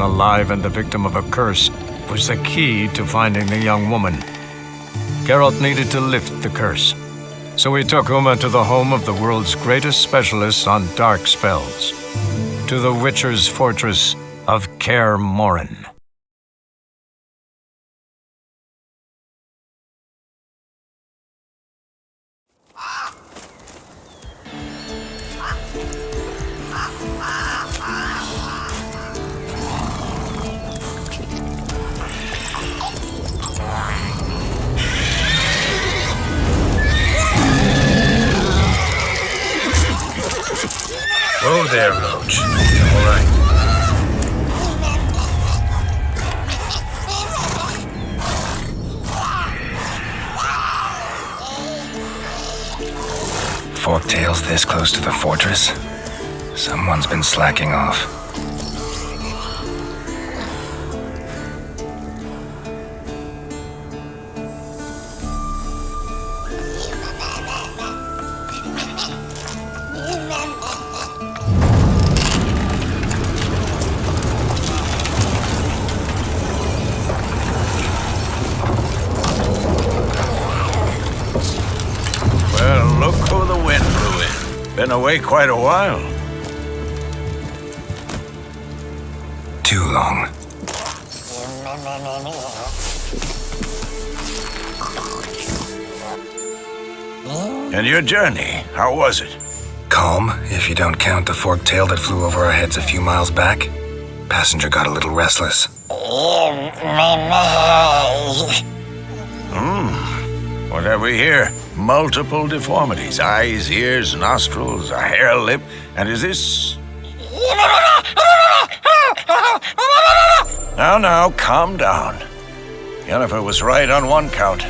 alive and the victim of a curse was the key to finding the young woman. Geralt needed to lift the curse, so he took Uma to the home of the world's greatest specialists on dark spells, to the Witcher's fortress of Kaer Morhen. Whoa there, Roach. All right. Forktail's this close to the fortress? Someone's been slacking off. Look who the wind blew in. Been away quite a while. Too long. And your journey, how was it? Calm, if you don't count the forktail that flew over our heads a few miles back. Passenger got a little restless. What have we here? Multiple deformities. Eyes, ears, nostrils, a hair lip. And is this... Now, calm down. Yennefer was right on one count.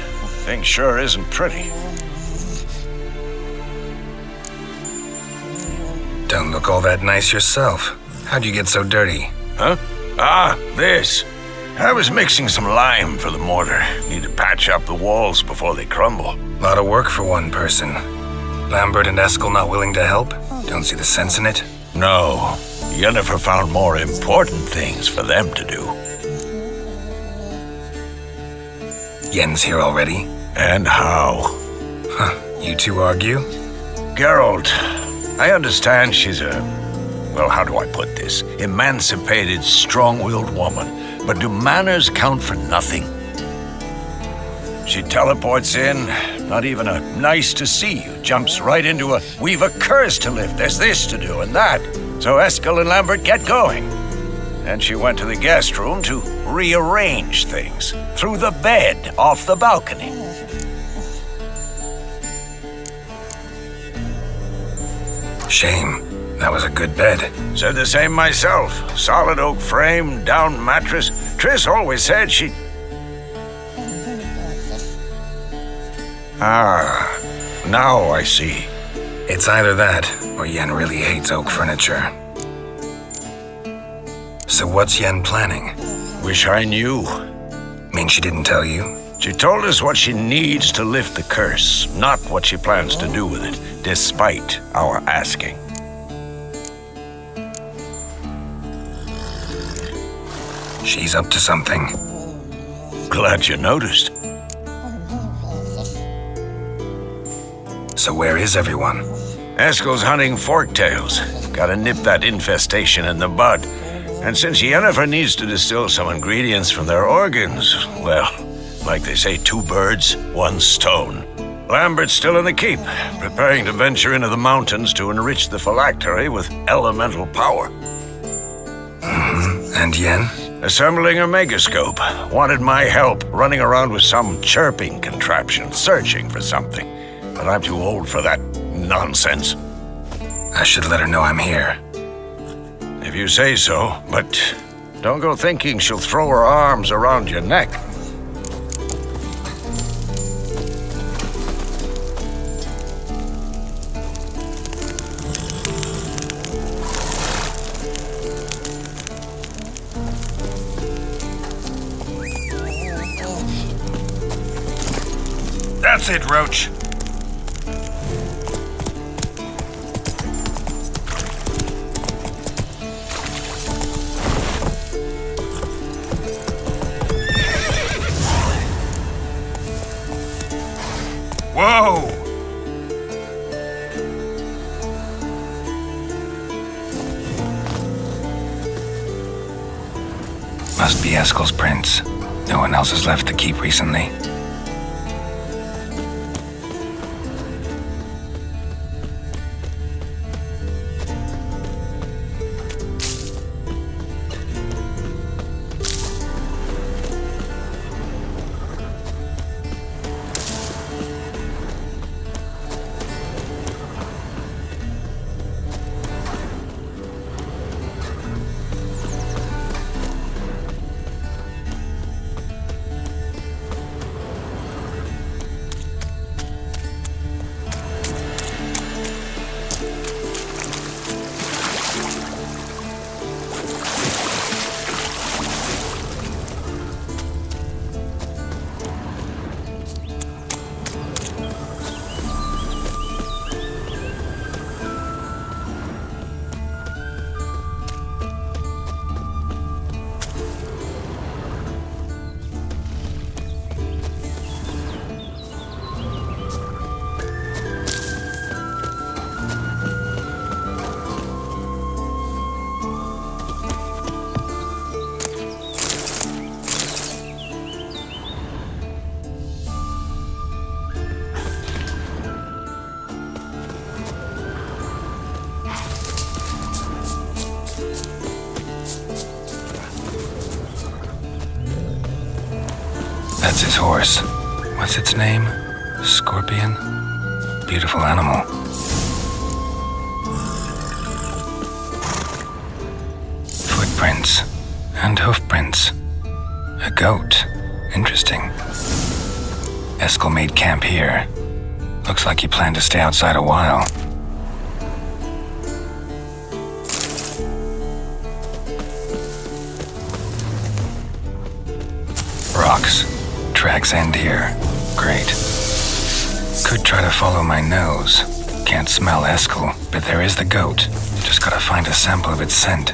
Thing sure isn't pretty. Don't look all that nice yourself. How'd you get so dirty? Huh? Ah, this. I was mixing some lime for the mortar. Need to patch up the walls before they crumble. Lot of work for one person. Lambert and Eskel not willing to help? Don't see the sense in it? No. Yennefer found more important things for them to do. Yen's here already? And how? Huh. You two argue? Geralt, I understand she's a... well, how do I put this? Emancipated, strong-willed woman. But do manners count for nothing? She teleports in, not even a nice to see you, jumps right into a, we've a curse to lift, there's this to do and that. So Eskel and Lambert get going. And she went to the guest room to rearrange things, through the bed, off the balcony. Shame. That was a good bed. Said the same myself. Solid oak frame, down mattress. Triss always said she... Ah, now I see. It's either that, or Yen really hates oak furniture. So what's Yen planning? Wish I knew. Mean she didn't tell you? She told us what she needs to lift the curse, not what she plans to do with it, despite our asking. She's up to something. Glad you noticed. So where is everyone? Eskel's hunting forktails. Gotta nip that infestation in the bud. And since Yennefer needs to distill some ingredients from their organs, well, like they say, 2 birds, 1 stone. Lambert's still in the keep, preparing to venture into the mountains to enrich the phylactery with elemental power. And Yen? Assembling a megascope. Wanted my help running around with some chirping contraption, searching for something. But I'm too old for that nonsense. I should let her know I'm here. If you say so, but don't go thinking she'll throw her arms around your neck. That's it, Roach. go! Must be Eskel's prints. No one else has left the keep recently. That's his horse. What's its name? Scorpion? Beautiful animal. Footprints. And hoofprints. A goat. Interesting. Eskel made camp here. Looks like he planned to stay outside a while. Rocks. Tracks end here. Great. Could try to follow my nose. Can't smell Eskel, but there is the goat. Just gotta find a sample of its scent.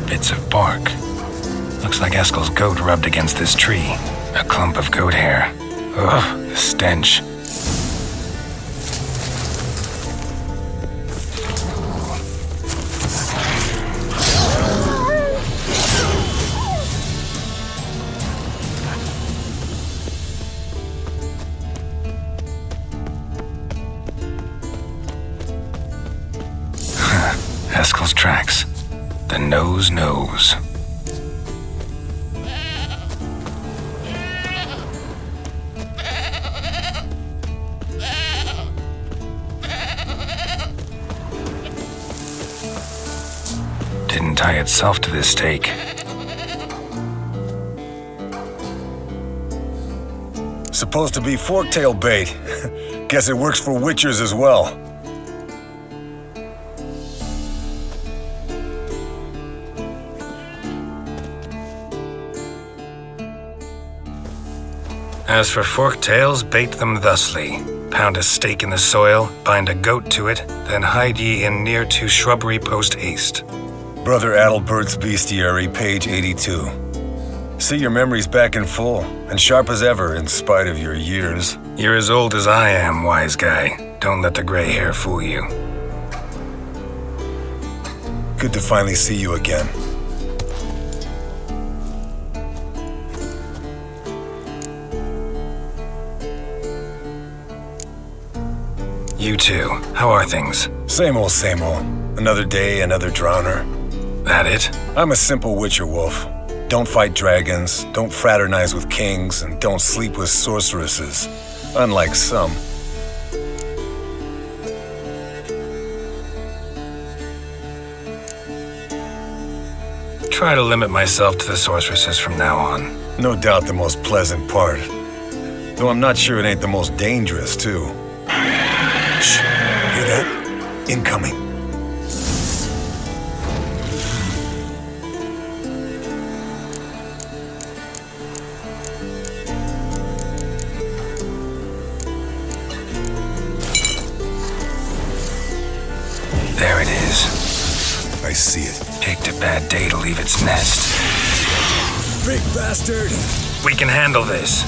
Bits of bark. Looks like Eskel's goat rubbed against this tree. A clump of goat hair. Ugh, the stench. Eskel's tracks. The nose knows. Didn't tie itself to this stake. Supposed to be forktail bait. Guess it works for witchers as well. As for forktails, bait them thusly. Pound a stake in the soil, bind a goat to it, then hide ye in near to shrubbery post haste. Brother Adalbert's Bestiary, page 82. See your memories back in full, and sharp as ever in spite of your years. You're as old as I am, wise guy. Don't let the gray hair fool you. Good to finally see you again. You too. How are things? Same old, same old. Another day, another drowner. That it? I'm a simple witcher wolf. Don't fight dragons, don't fraternize with kings, and don't sleep with sorceresses. Unlike some. Try to limit myself to the sorceresses from now on. No doubt the most pleasant part. Though I'm not sure it ain't the most dangerous, too. Shh. Hear that? Incoming. I see it. Picked a bad day to leave its nest. Big bastard! We can handle this.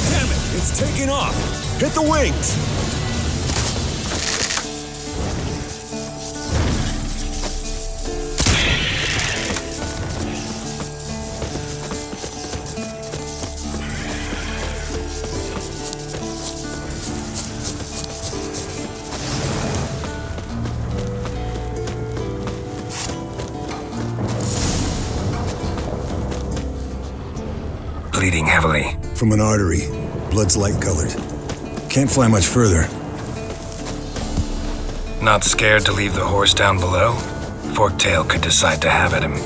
Damn it! It's taking off! Hit the wings! Bleeding heavily. From an artery. Blood's light-colored. Can't fly much further. Not scared to leave the horse down below? Forktail could decide to have at him.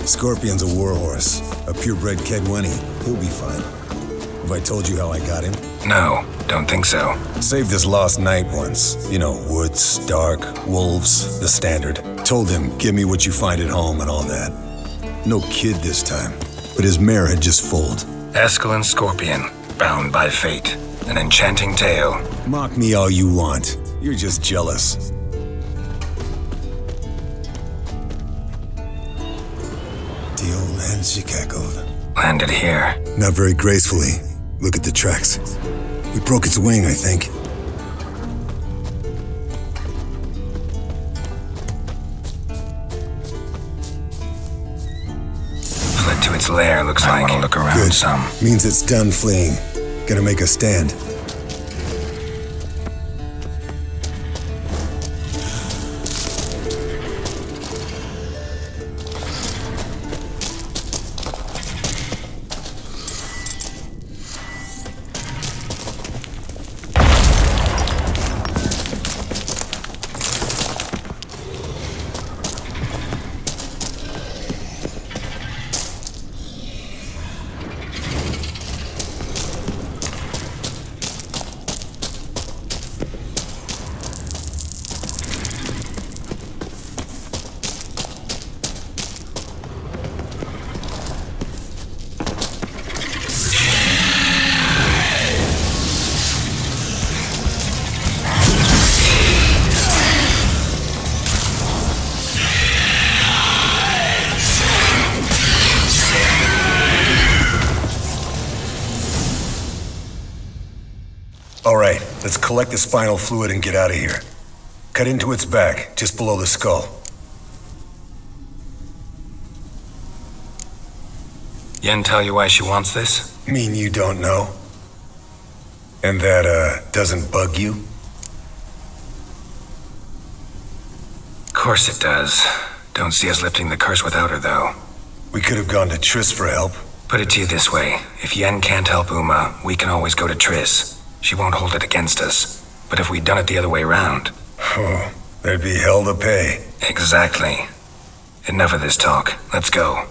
Scorpion's a warhorse. A purebred Kedwenny. He'll be fine. Have I told you how I got him? No, don't think so. Saved his lost knight once. You know, woods, dark, wolves, the standard. Told him, give me what you find at home and all that. No kid this time. But his mare had just foaled. Eskel and Scorpion, bound by fate. An enchanting tale. Mock me all you want. You're just jealous. The old land she cackled. Landed here. Not very gracefully. Look at the tracks. We broke its wing, I think. Fled to its lair, looks like. I want to look around Good. some. Means it's done fleeing. Gonna make a stand. All right, let's collect the spinal fluid and get out of here. Cut into its back, just below the skull. Yen tell you why she wants this? Mean you don't know? And that, doesn't bug you? Of course it does. Don't see us lifting the curse without her, though. We could have gone to TRISS for help. Put it to you this way. If Yen can't help Uma, we can always go to TRISS. She won't hold it against us. But if we'd done it the other way around... Oh, there'd be hell to pay. Exactly. Enough of this talk. Let's go.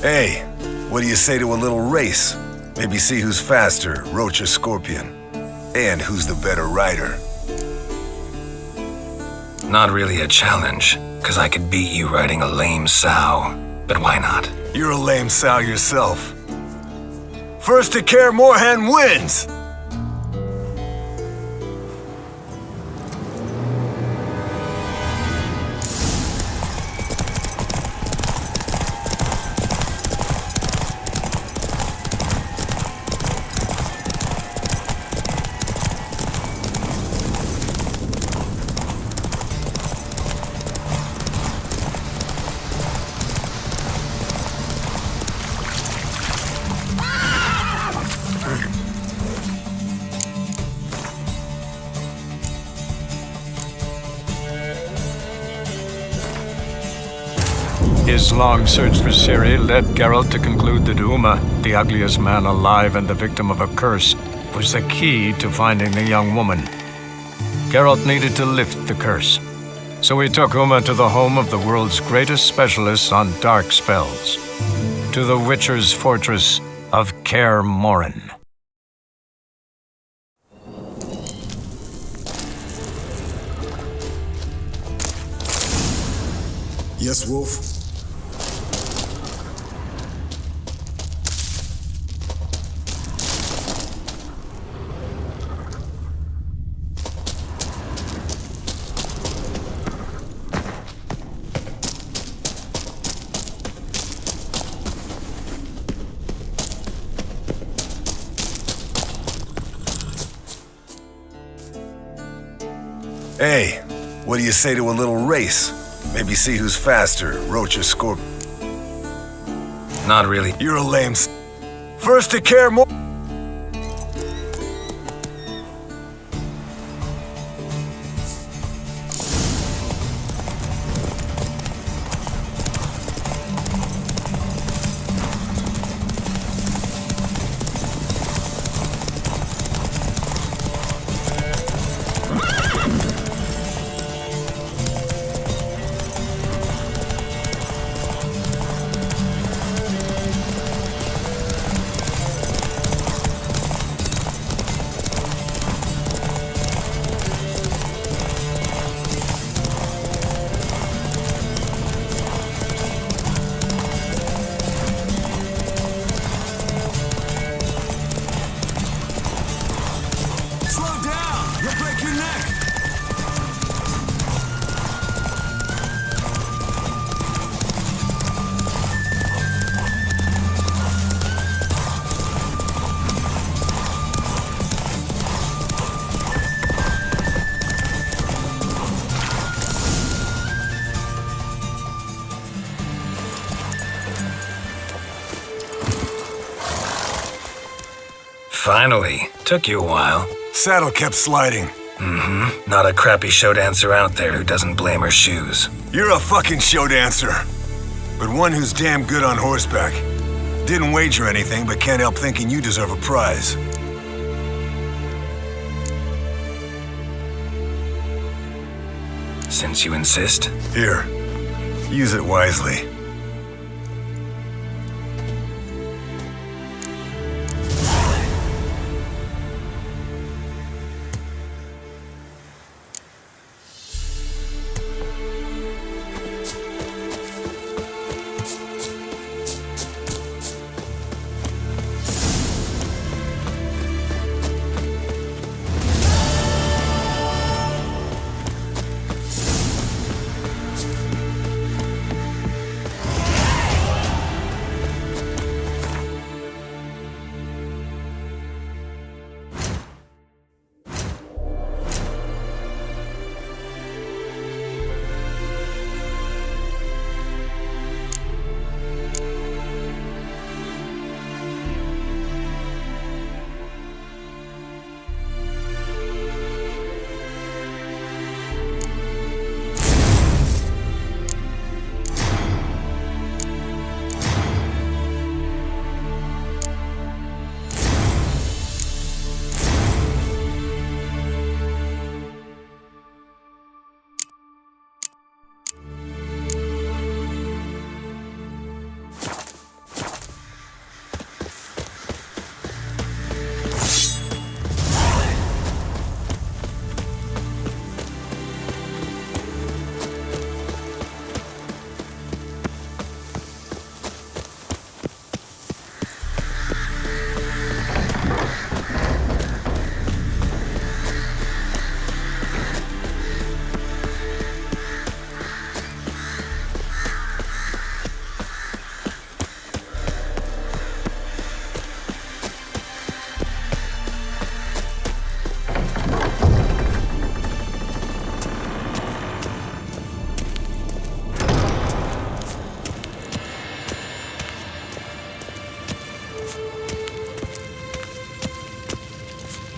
Hey, what do you say to a little race? Maybe see who's faster, Roach or Scorpion. And who's the better rider. Not really a challenge, because I could beat you riding a lame sow. But why not? You're a lame sow yourself. First to Kaer Morhen wins! His long search for Ciri led Geralt to conclude that Uma, the ugliest man alive and the victim of a curse, was the key to finding the young woman. Geralt needed to lift the curse, so he took Uma to the home of the world's greatest specialists on dark spells, to the Witcher's fortress of Kaer Morhen. Yes, Wolf? Hey, what do you say to a little race? Maybe see who's faster, Roach or Scorpion. Not really. You're a lame First to Kaer Morhen. Finally. Took you a while. Saddle kept sliding. Mm-hmm. Not a crappy show dancer out there who doesn't blame her shoes. You're a fucking show dancer. But one who's damn good on horseback. Didn't wager anything, but can't help thinking you deserve a prize. Since you insist. Here. Use it wisely.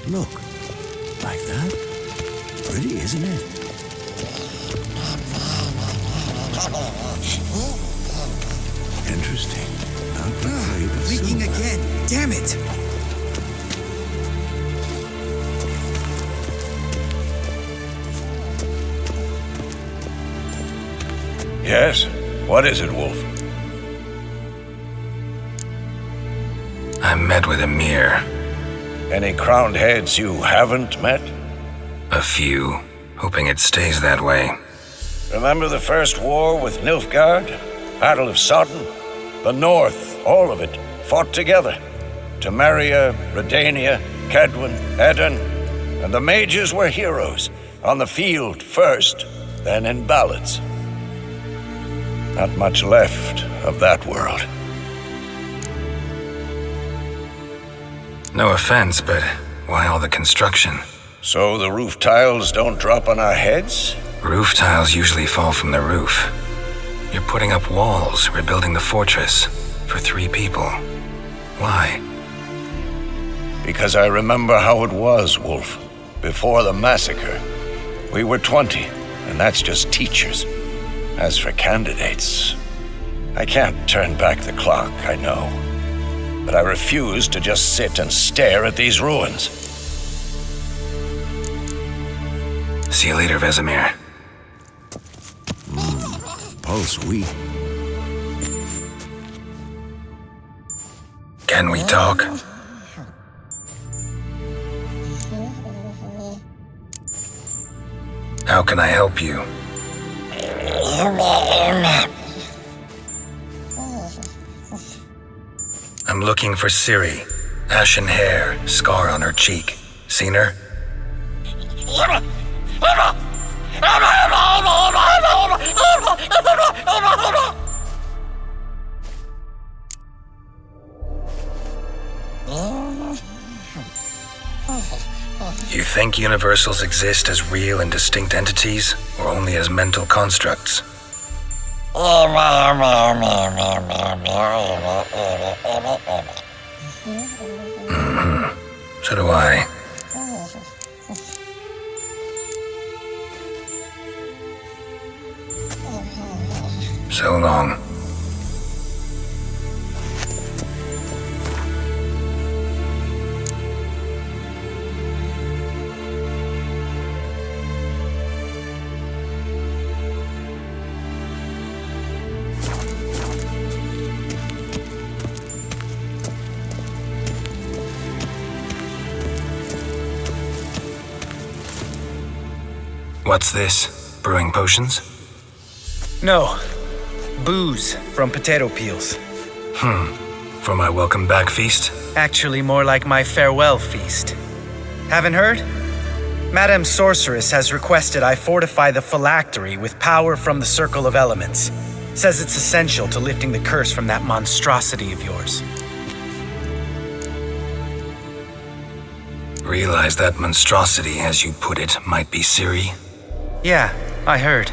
Look, like that? Pretty, isn't it? Interesting. Not afraid of Leaking silver. again. Damn it! Yes? What is it, Wolf? I met with Emir. Any crowned heads you haven't met? A few, hoping it stays that way. Remember the first war with Nilfgaard? Battle of Sodden? The North, all of it, fought together. Temeria, Redania, Kedwen, Eden, and the mages were heroes. On the field first, then in ballads. Not much left of that world. No offense, but why all the construction? So the roof tiles don't drop on our heads? Roof tiles usually fall from the roof. You're putting up walls, rebuilding the fortress, for 3 people. Why? Because I remember how it was, Wolf. Before the massacre. We were 20, and that's just teachers. As for candidates, I can't turn back the clock, I know. But I refuse to just sit and stare at these ruins. See you later, Vesemir. Pulse weak. Can we talk? How can I help you? I'm looking for Ciri. Ashen hair, scar on her cheek. Seen her? You think universals exist as real and distinct entities, or only as mental constructs? So do I. So long. What's this? Brewing potions? No. Booze from potato peels. For my welcome back feast? Actually, more like my farewell feast. Haven't heard? Madame Sorceress has requested I fortify the phylactery with power from the Circle of Elements. Says it's essential to lifting the curse from that monstrosity of yours. Realize that monstrosity, as you put it, might be Ciri? Yeah, I heard.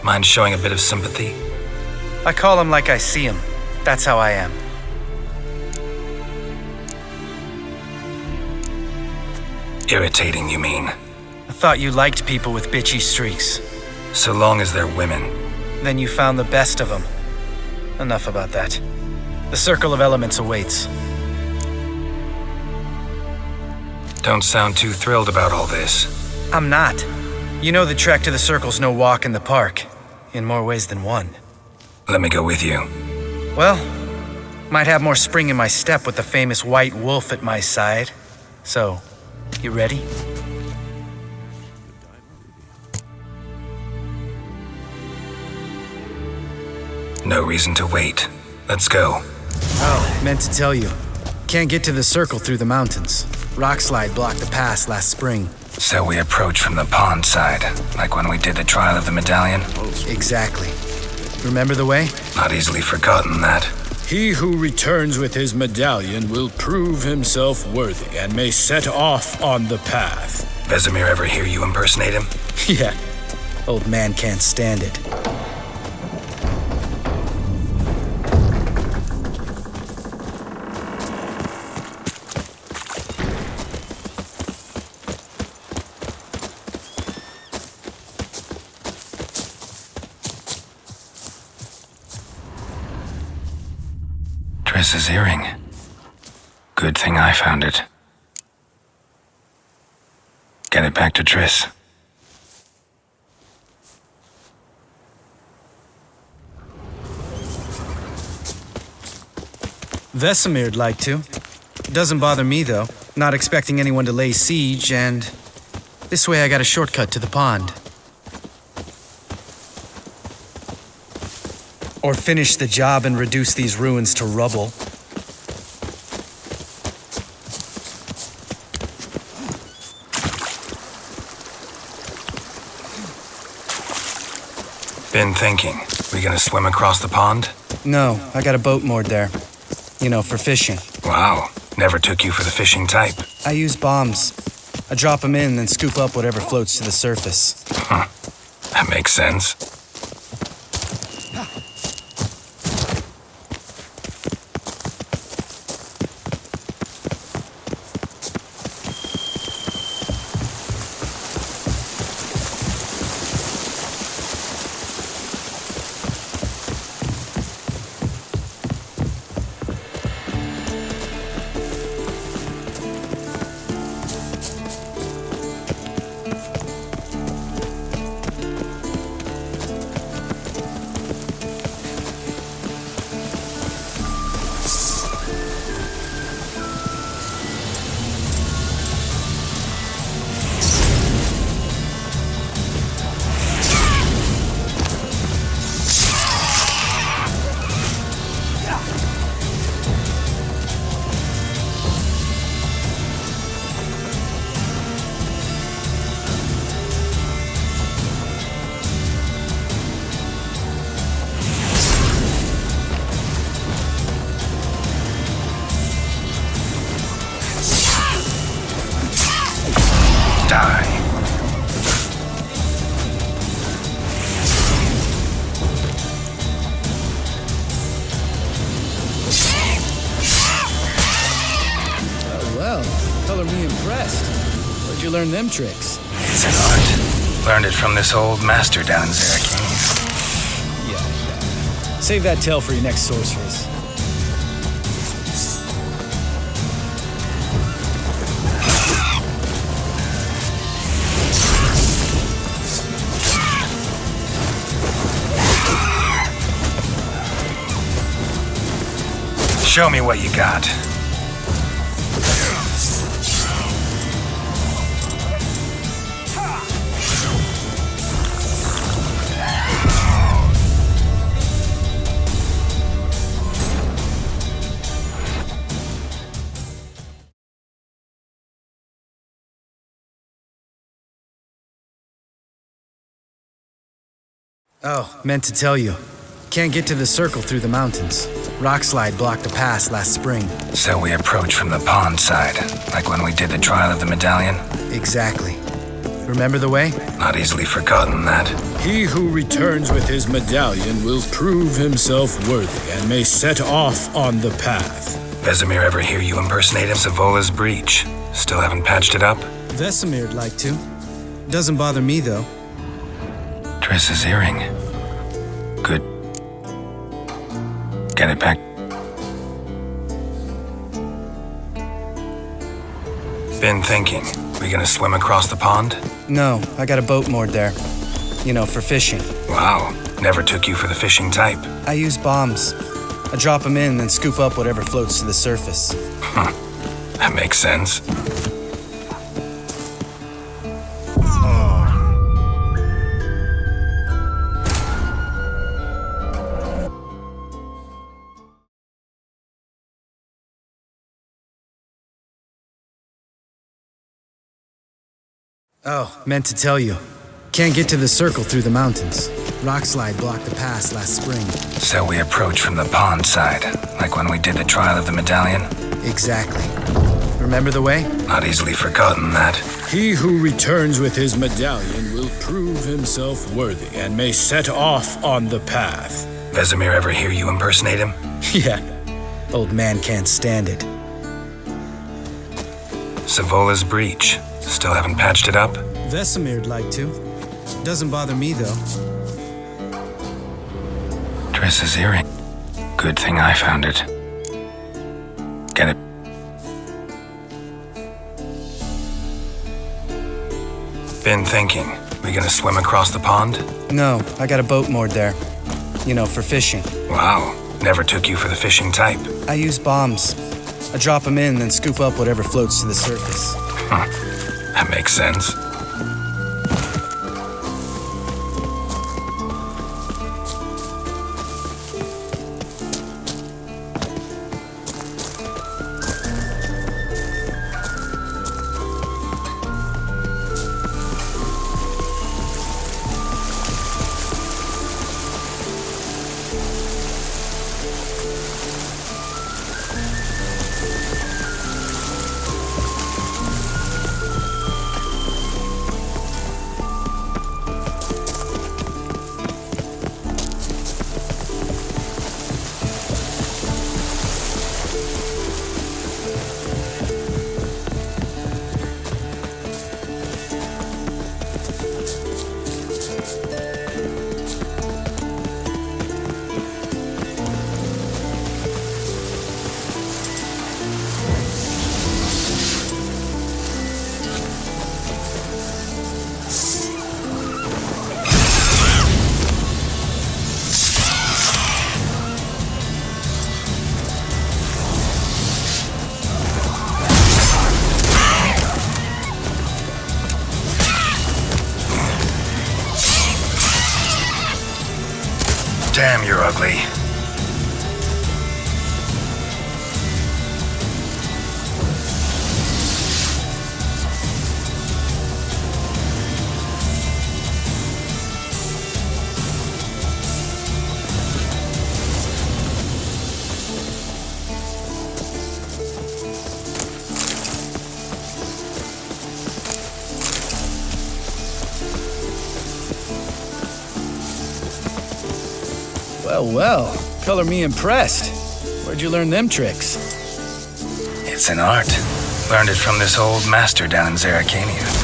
Mind showing a bit of sympathy? I call him like I see him. That's how I am. Irritating, you mean? I thought you liked people with bitchy streaks. So long as they're women. Then you found the best of them. Enough about that. The Circle of Elements awaits. Don't sound too thrilled about all this. I'm not. You know the trek to the Circle's no walk in the park. In more ways than one. Let me go with you. Well, might have more spring in my step with the famous white wolf at my side. So, you ready? No reason to wait. Let's go. Oh, meant to tell you. Can't get to the Circle through the mountains. Rockslide blocked the pass last spring. So we approach from the pond side, like when we did the trial of the medallion? Exactly. Remember the way? Not easily forgotten, that. He who returns with his medallion will prove himself worthy and may set off on the path. Vesemir ever hear you impersonate him? Yeah. Old man can't stand it. TRISS's earring. Good thing I found it. Get it back to TRISS. Vesemir'd like to. Doesn't bother me, though. Not expecting anyone to lay siege, and this way I got a shortcut to the pond. Or finish the job and reduce these ruins to rubble. Been thinking. We gonna swim across the pond? No, I got a boat moored there. You know, for fishing. Wow. Never took you for the fishing type. I use bombs. I drop them in, then scoop up whatever floats to the surface. Huh. That makes sense. Where'd you learn them tricks? It's an art. Learned it from this old master down in Zarakeen. Yeah. Save that tale for your next sorceress. Show me what you got. Oh, meant to tell you. Can't get to the circle through the mountains. Rockslide blocked the pass last spring. So we approach from the pond side, like when we did the trial of the medallion? Exactly. Remember the way? Not easily forgotten, that. He who returns with his medallion will prove himself worthy and may set off on the path. Vesemir ever hear you impersonate him? Savola's breach. Still haven't patched it up? Vesemir'd like to. Doesn't bother me, though. TRISS's earring. Good. Get it back. Been thinking. We gonna swim across the pond? No, I got a boat moored there. You know, for fishing. Wow. Never took you for the fishing type. I use bombs. I drop them in, then scoop up whatever floats to the surface. Huh. That makes sense. Oh, meant to tell you. Can't get to the circle through the mountains. Rockslide blocked the pass last spring. So we approach from the pond side, like when we did the trial of the medallion? Exactly. Remember the way? Not easily forgotten, that. He who returns with his medallion will prove himself worthy and may set off on the path. Vesemir ever hear you impersonate him? Yeah. Old man can't stand it. Savola's breach. Still haven't patched it up? Vesemir'd like to. Doesn't bother me, though. TRISS's earring. Good thing I found it. Been thinking. We gonna swim across the pond? No, I got a boat moored there. You know, for fishing. Wow. Never took you for the fishing type. I use bombs. I drop them in, then scoop up whatever floats to the surface. That makes sense. Damn, you're ugly. Well, color me impressed. Where'd you learn them tricks? It's an art. Learned it from this old master down in Zeracania.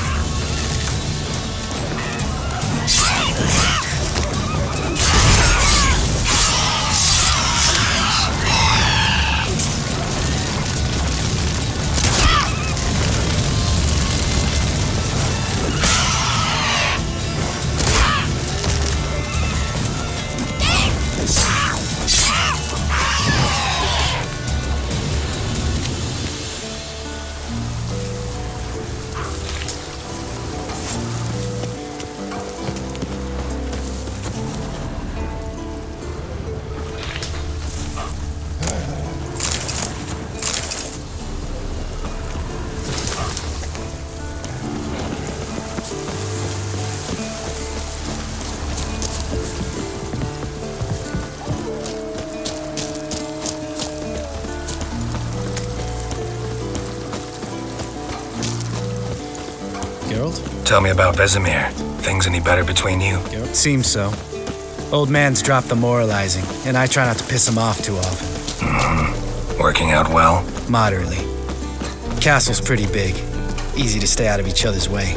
Tell me about Vesemir. Things any better between you? Seems so. Old man's dropped the moralizing, and I try not to piss him off too often. Working out well? Moderately. Castle's pretty big. Easy to stay out of each other's way.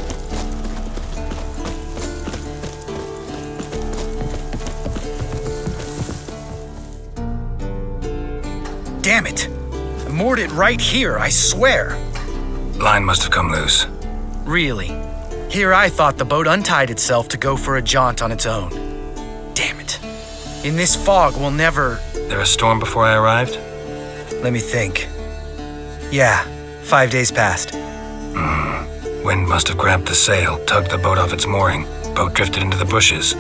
Damn it! I moored it right here, I swear! Line must have come loose. Really? Here I thought the boat untied itself to go for a jaunt on its own. Damn it. In this fog, we'll never... There a storm before I arrived? Let me think. Yeah, 5 days past. Wind must have grabbed the sail, tugged the boat off its mooring. Boat drifted into the bushes.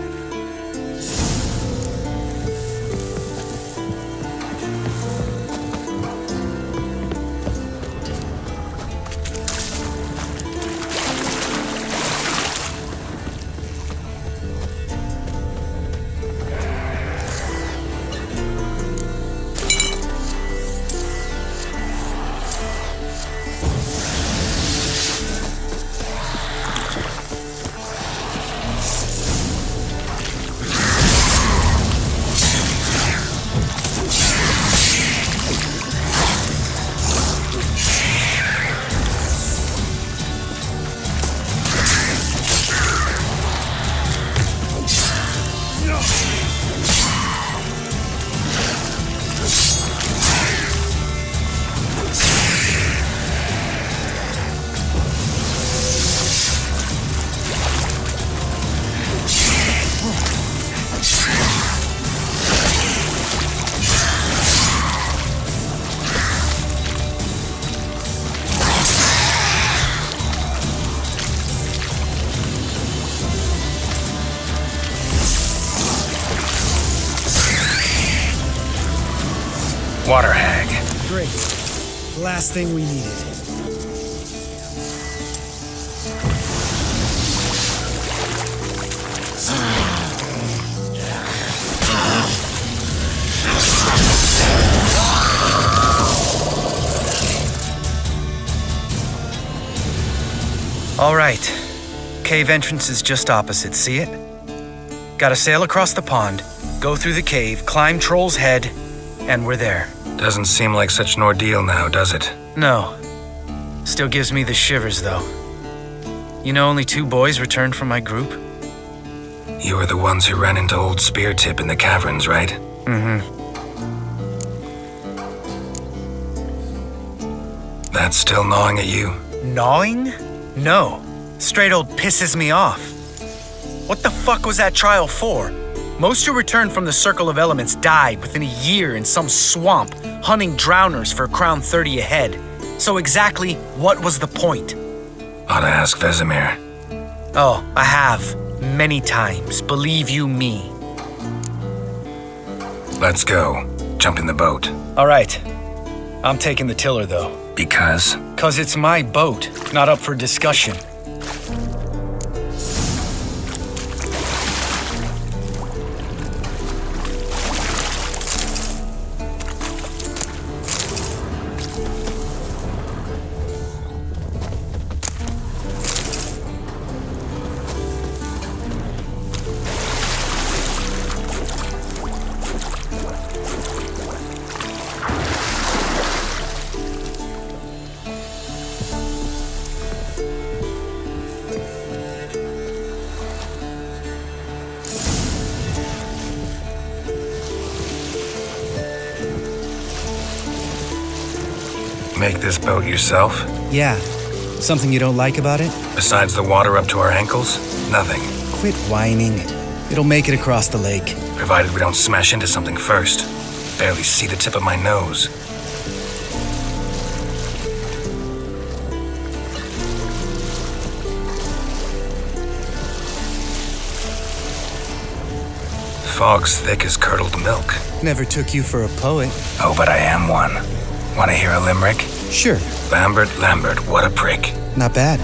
Water hag. Great. Last thing we needed. All right. Cave entrance is just opposite, see it? Gotta sail across the pond, go through the cave, climb Troll's Head, and we're there. Doesn't seem like such an ordeal now, does it? No. Still gives me the shivers, though. You know only 2 boys returned from my group? You were the ones who ran into old Speartip in the caverns, right? Mm-hmm. That's still gnawing at you? Gnawing? No. Straight old pisses me off. What the fuck was that trial for? Most who returned from the Circle of Elements died within a year in some swamp, hunting drowners for Crown 30 a head. So exactly what was the point? Ought to ask Vesemir. Oh, I have. Many times, believe you me. Let's go. Jump in the boat. All right. I'm taking the tiller, though. Because? 'Cause it's my boat, not up for discussion. Make this boat yourself? Yeah. Something you don't like about it? Besides the water up to our ankles? Nothing. Quit whining. It'll make it across the lake. Provided we don't smash into something first. Barely see the tip of my nose. Fog's thick as curdled milk. Never took you for a poet. Oh, but I am one. Want to hear a limerick? Sure. Lambert, what a prick. Not bad.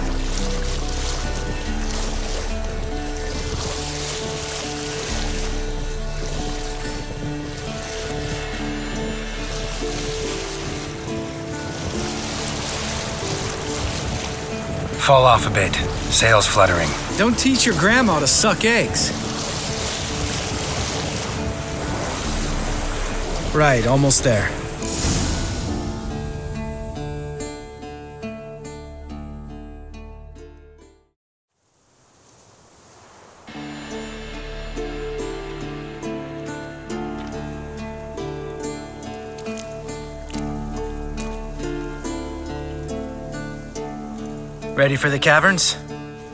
Fall off a bit. Sails fluttering. Don't teach your grandma to suck eggs. Right, almost there. Ready for the caverns?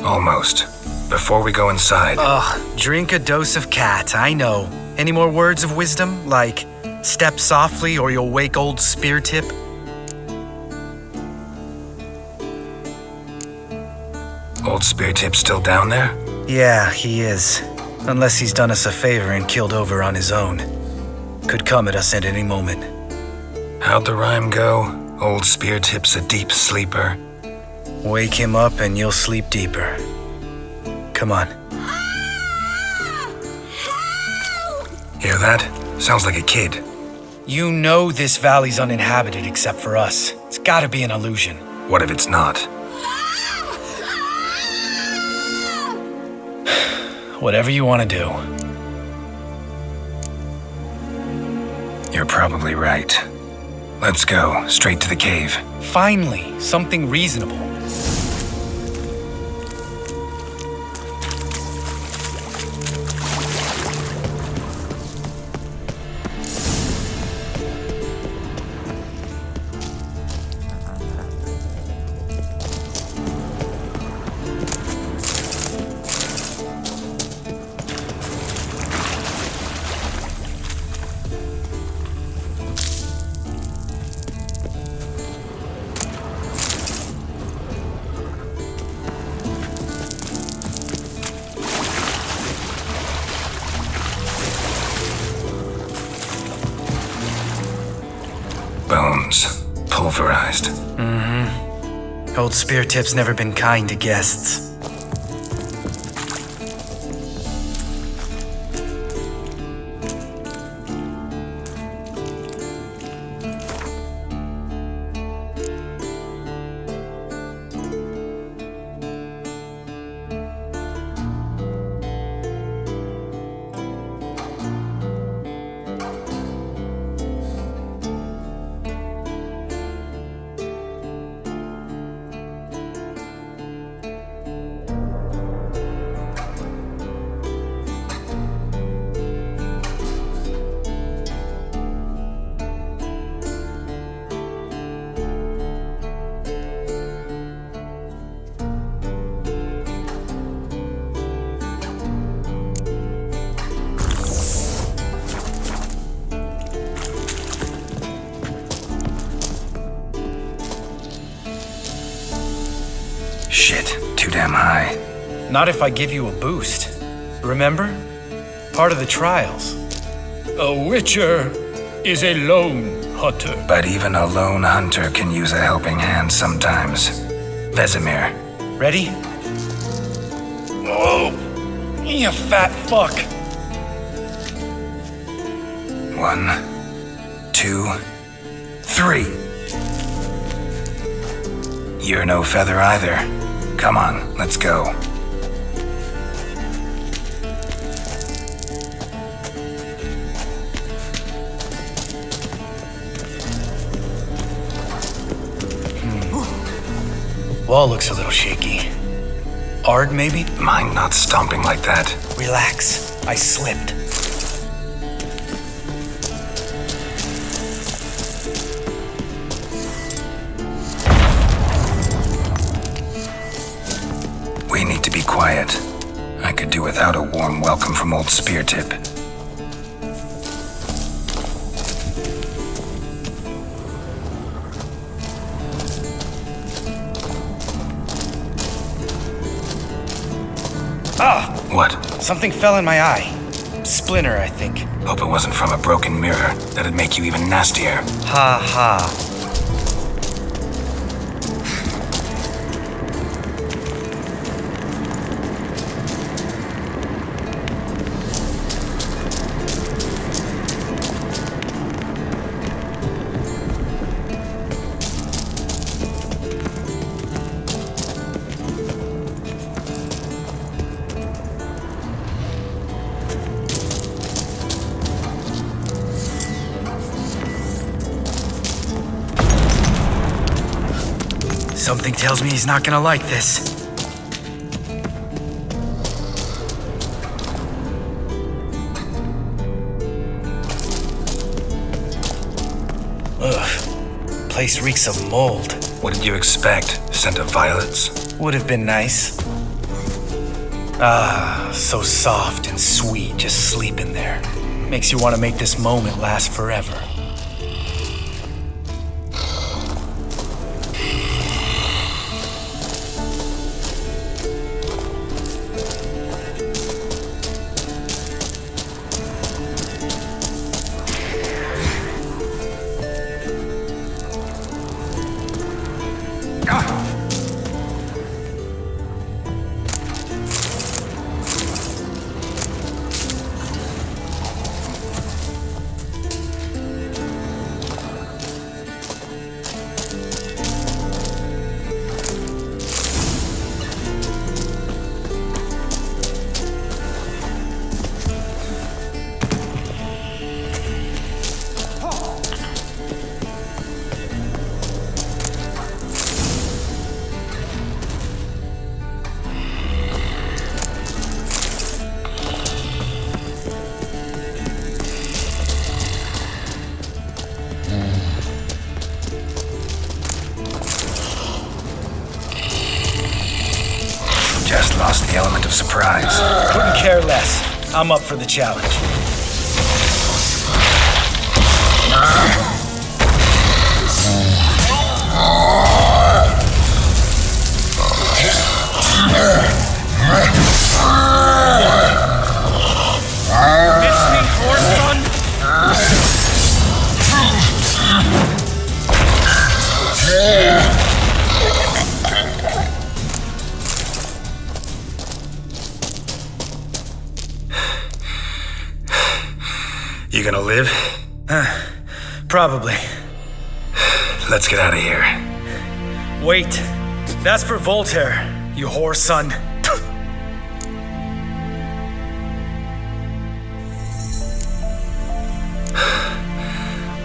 Almost. Before we go inside. Ugh, drink a dose of cat, I know. Any more words of wisdom, like step softly or you'll wake old Speartip? Old Speartip's still down there? Yeah, he is. Unless he's done us a favor and killed over on his own. Could come at us at any moment. How'd the rhyme go? Old Speartip's a deep sleeper. Wake him up and you'll sleep deeper. Come on. Hear that? Sounds like a kid. You know this valley's uninhabited except for us. It's gotta be an illusion. What if it's not? Whatever you want to do. You're probably right. Let's go, straight to the cave. Finally, something reasonable. pulverized. Old Spear Tip's never been kind to guests. Shit, too damn high. Not if I give you a boost. Remember? Part of the trials. A witcher is a lone hunter. But even a lone hunter can use a helping hand sometimes. Vesemir. Ready? Oh, you fat fuck. 1, 2, 3. You're no feather either. Come on, let's go. Wall looks a little shaky. Ard, maybe? Mind not stomping like that. Relax. I slipped. We need to be quiet. I could do without a warm welcome from old Spear Tip. Ah! What? Something fell in my eye. Splinter, I think. Hope it wasn't from a broken mirror. That'd make you even nastier. Ha ha. Something tells me he's not gonna like this. Ugh. Place reeks of mold. What did you expect? Scent of violets? Would have been nice. Ah, so soft and sweet just sleeping there. Makes you want to make this moment last forever. Just lost the element of surprise. Couldn't care less. I'm up for the challenge. Miss me, horse son? You gonna live? Probably. Let's get out of here. Wait. That's for Voltaire, you whore son.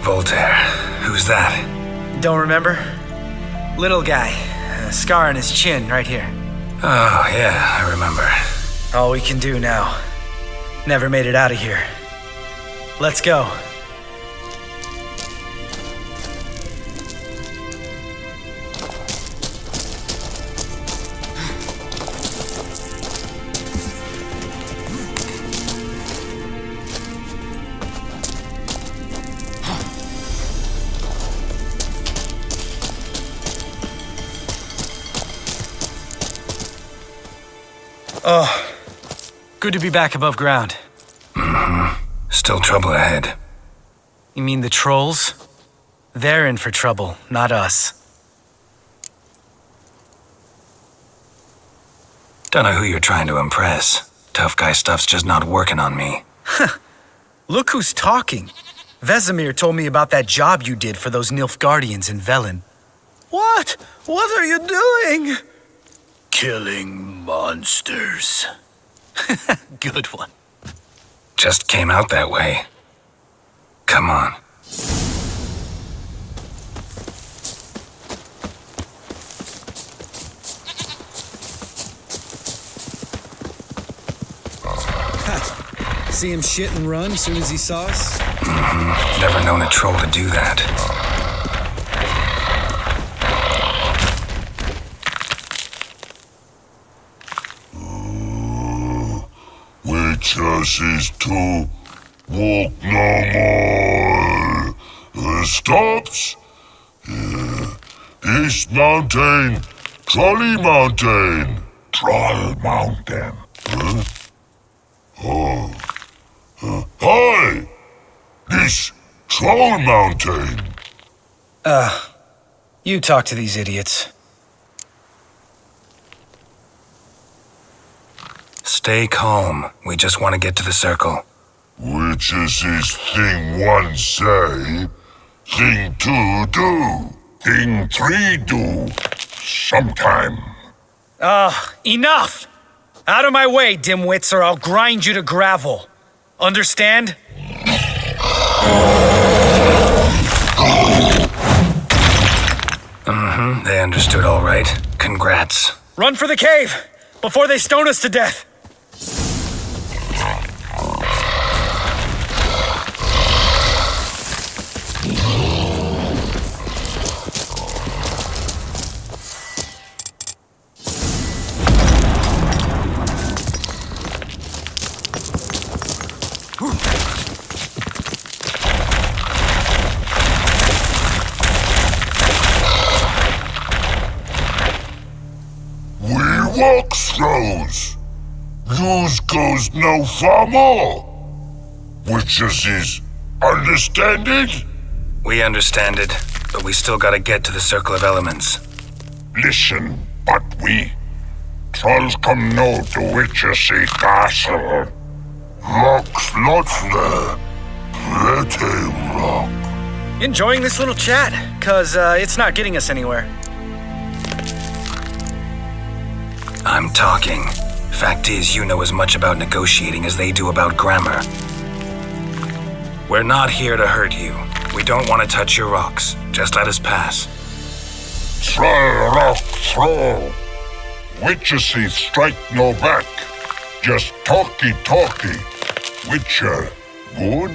Voltaire. Who's that? Don't remember? Little guy. A scar on his chin right here. Oh, yeah, I remember. All we can do now. Never made it out of here. Let's go. Oh, good to be back above ground. Still trouble ahead. You mean the trolls? They're in for trouble, not us. Don't know who you're trying to impress. Tough guy stuff's just not working on me. Look who's talking. Vesemir told me about that job you did for those Nilfgaardians in Velen. What? What are you doing? Killing monsters. Good one. Just came out that way. Come on. See him shit and run as soon as he saw us? Never known a troll to do that. Witches is to walk no more. Stops. This mountain, Trolley Mountain. Troll Mountain. Hi! This Troll Mountain. You talk to these idiots. Stay calm. We just want to get to the circle. Which is this thing one say, thing two do, thing three do, sometime. Enough! Out of my way, dimwits, or I'll grind you to gravel. Understand? They understood all right. Congrats. Run for the cave, before they stone us to death. Walk throws. Yous goes no far more. Witches is understand it? We understand it, but we still gotta get to the Circle of Elements. Listen, but we trolls come no to Witchessy Castle. Rocks lots there. Pretty rock. Enjoying this little chat, cause it's not getting us anywhere. I'm talking. Fact is, you know as much about negotiating as they do about grammar. We're not here to hurt you. We don't want to touch your rocks. Just let us pass. Troll rock throw. Witchessy strike no back. Just talky. Witcher, good?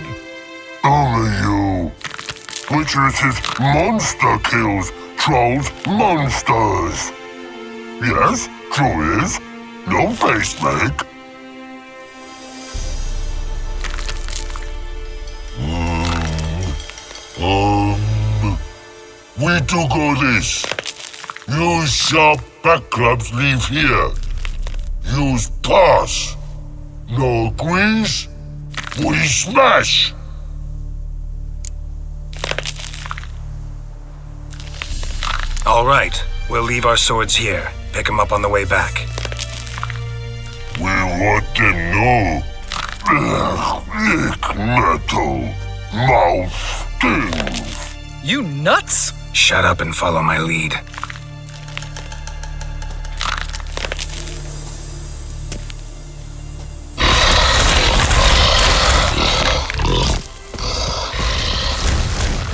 Only you. Witchess's monster kills trolls monsters. Yes, true is. No face make. We do go this. Use sharp back clubs leave here. Use pass. No agrees? We smash. All right, we'll leave our swords here. Pick them up on the way back. We want them know. Lick metal. Mouth sting. You nuts? Shut up and follow my lead.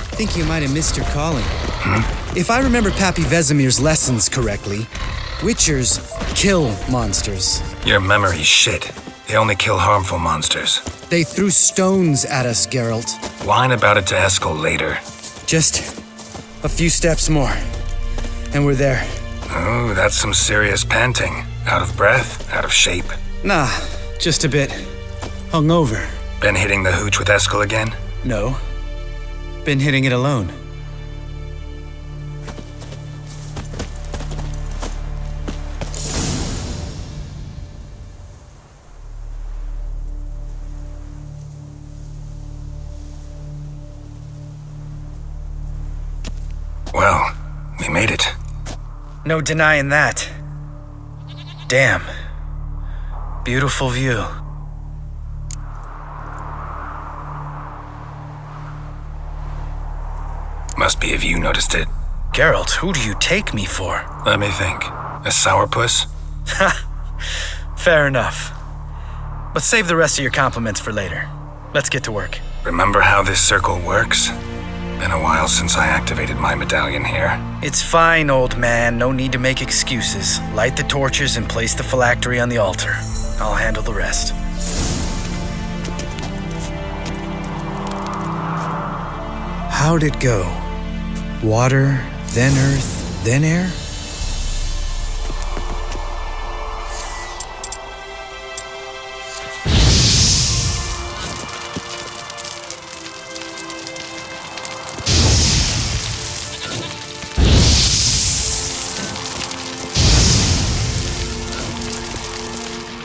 I think you might have missed your calling. If I remember Pappy Vesemir's lessons correctly, Witchers kill monsters. Your memory's shit. They only kill harmful monsters. They threw stones at us, Geralt. Whine about it to Eskel later. Just a few steps more, and we're there. Oh, that's some serious panting. Out of breath, out of shape. Nah, just a bit hungover. Been hitting the hooch with Eskel again? No, been hitting it alone. Well, we made it. No denying that. Damn. Beautiful view. Must be if you noticed it. Geralt, who do you take me for? Let me think. A sourpuss? Fair enough. But save the rest of your compliments for later. Let's get to work. Remember how this circle works? Been a while since I activated my medallion here. It's fine, old man. No need to make excuses. Light the torches and place the phylactery on the altar. I'll handle the rest. How'd it go? Water, then earth, then air?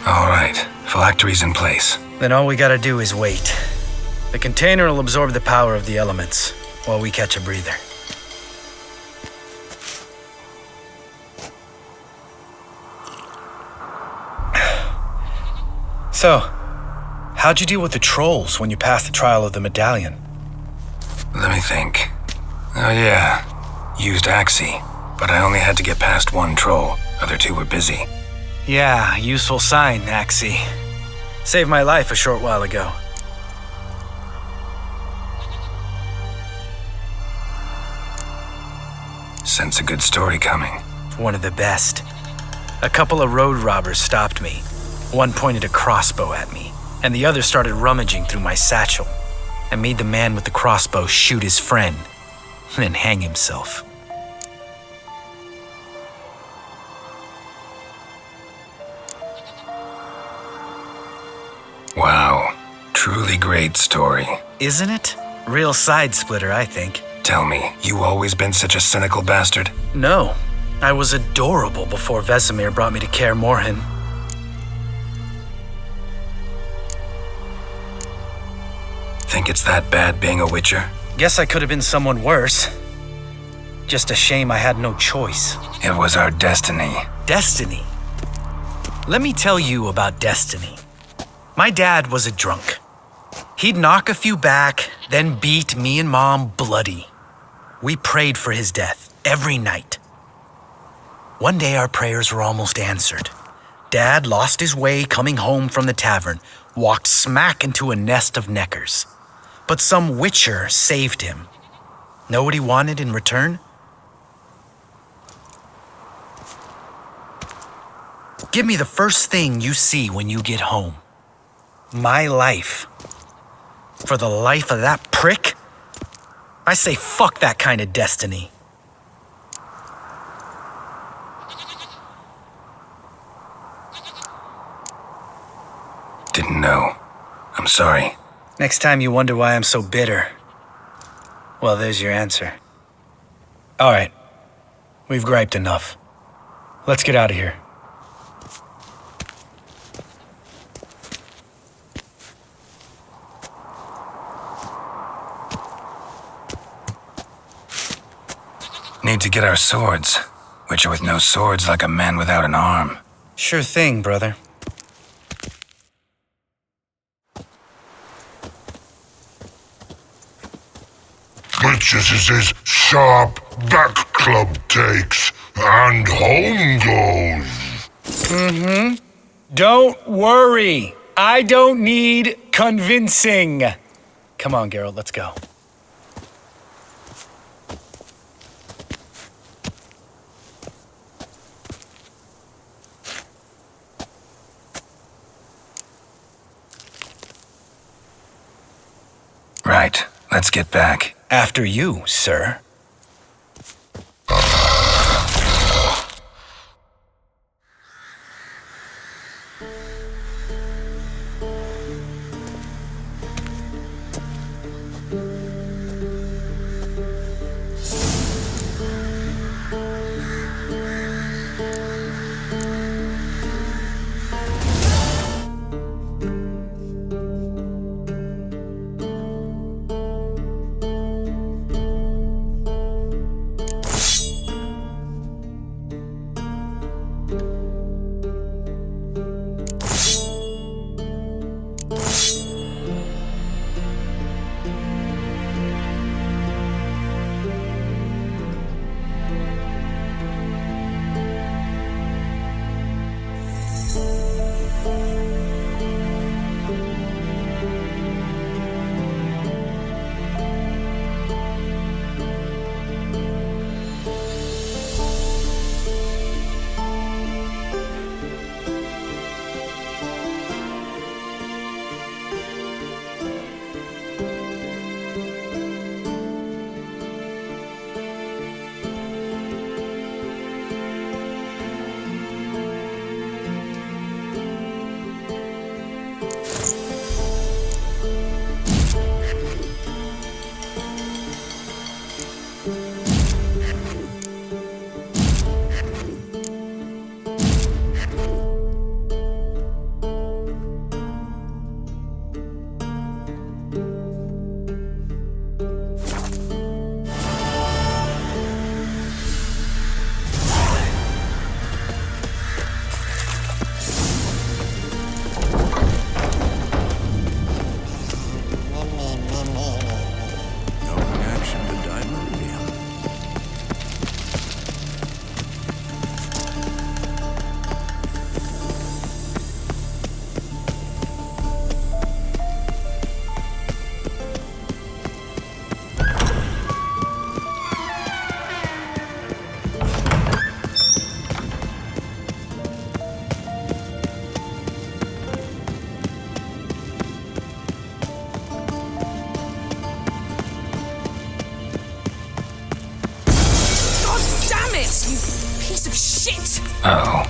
All right, phylactery's in place. Then all we gotta do is wait. The container will absorb the power of the elements while we catch a breather. So, how'd you deal with the trolls when you passed the trial of the medallion? Let me think. Oh yeah, used Axie, but I only had to get past one troll. Other two were busy. Yeah, useful sign, Axie. Saved my life a short while ago. Sense a good story coming. One of the best. A couple of road robbers stopped me. One pointed a crossbow at me, and the other started rummaging through my satchel and made the man with the crossbow shoot his friend, then hang himself. Wow, truly great story. Isn't it? Real side splitter, I think. Tell me, you always been such a cynical bastard? No, I was adorable before Vesemir brought me to Kaer Morhen. Think it's that bad being a witcher? Guess I could have been someone worse. Just a shame I had no choice. It was our destiny. Destiny? Let me tell you about destiny. My dad was a drunk. He'd knock a few back, then beat me and Mom bloody. We prayed for his death every night. One day our prayers were almost answered. Dad lost his way coming home from the tavern, walked smack into a nest of neckers. But some witcher saved him. Know what he wanted in return? Give me the first thing you see when you get home. My life. For the life of that prick? I say fuck that kind of destiny. Didn't know. I'm sorry. Next time you wonder why I'm so bitter, well, there's your answer. All right. We've griped enough. Let's get out of here. Need to get our swords. Witcher with no swords like a man without an arm. Sure thing, brother. Witches' sharp back club takes, and home goes. Don't worry. I don't need convincing. Come on, Geralt, let's go. Right. Let's get back. After you, sir. Uh-oh.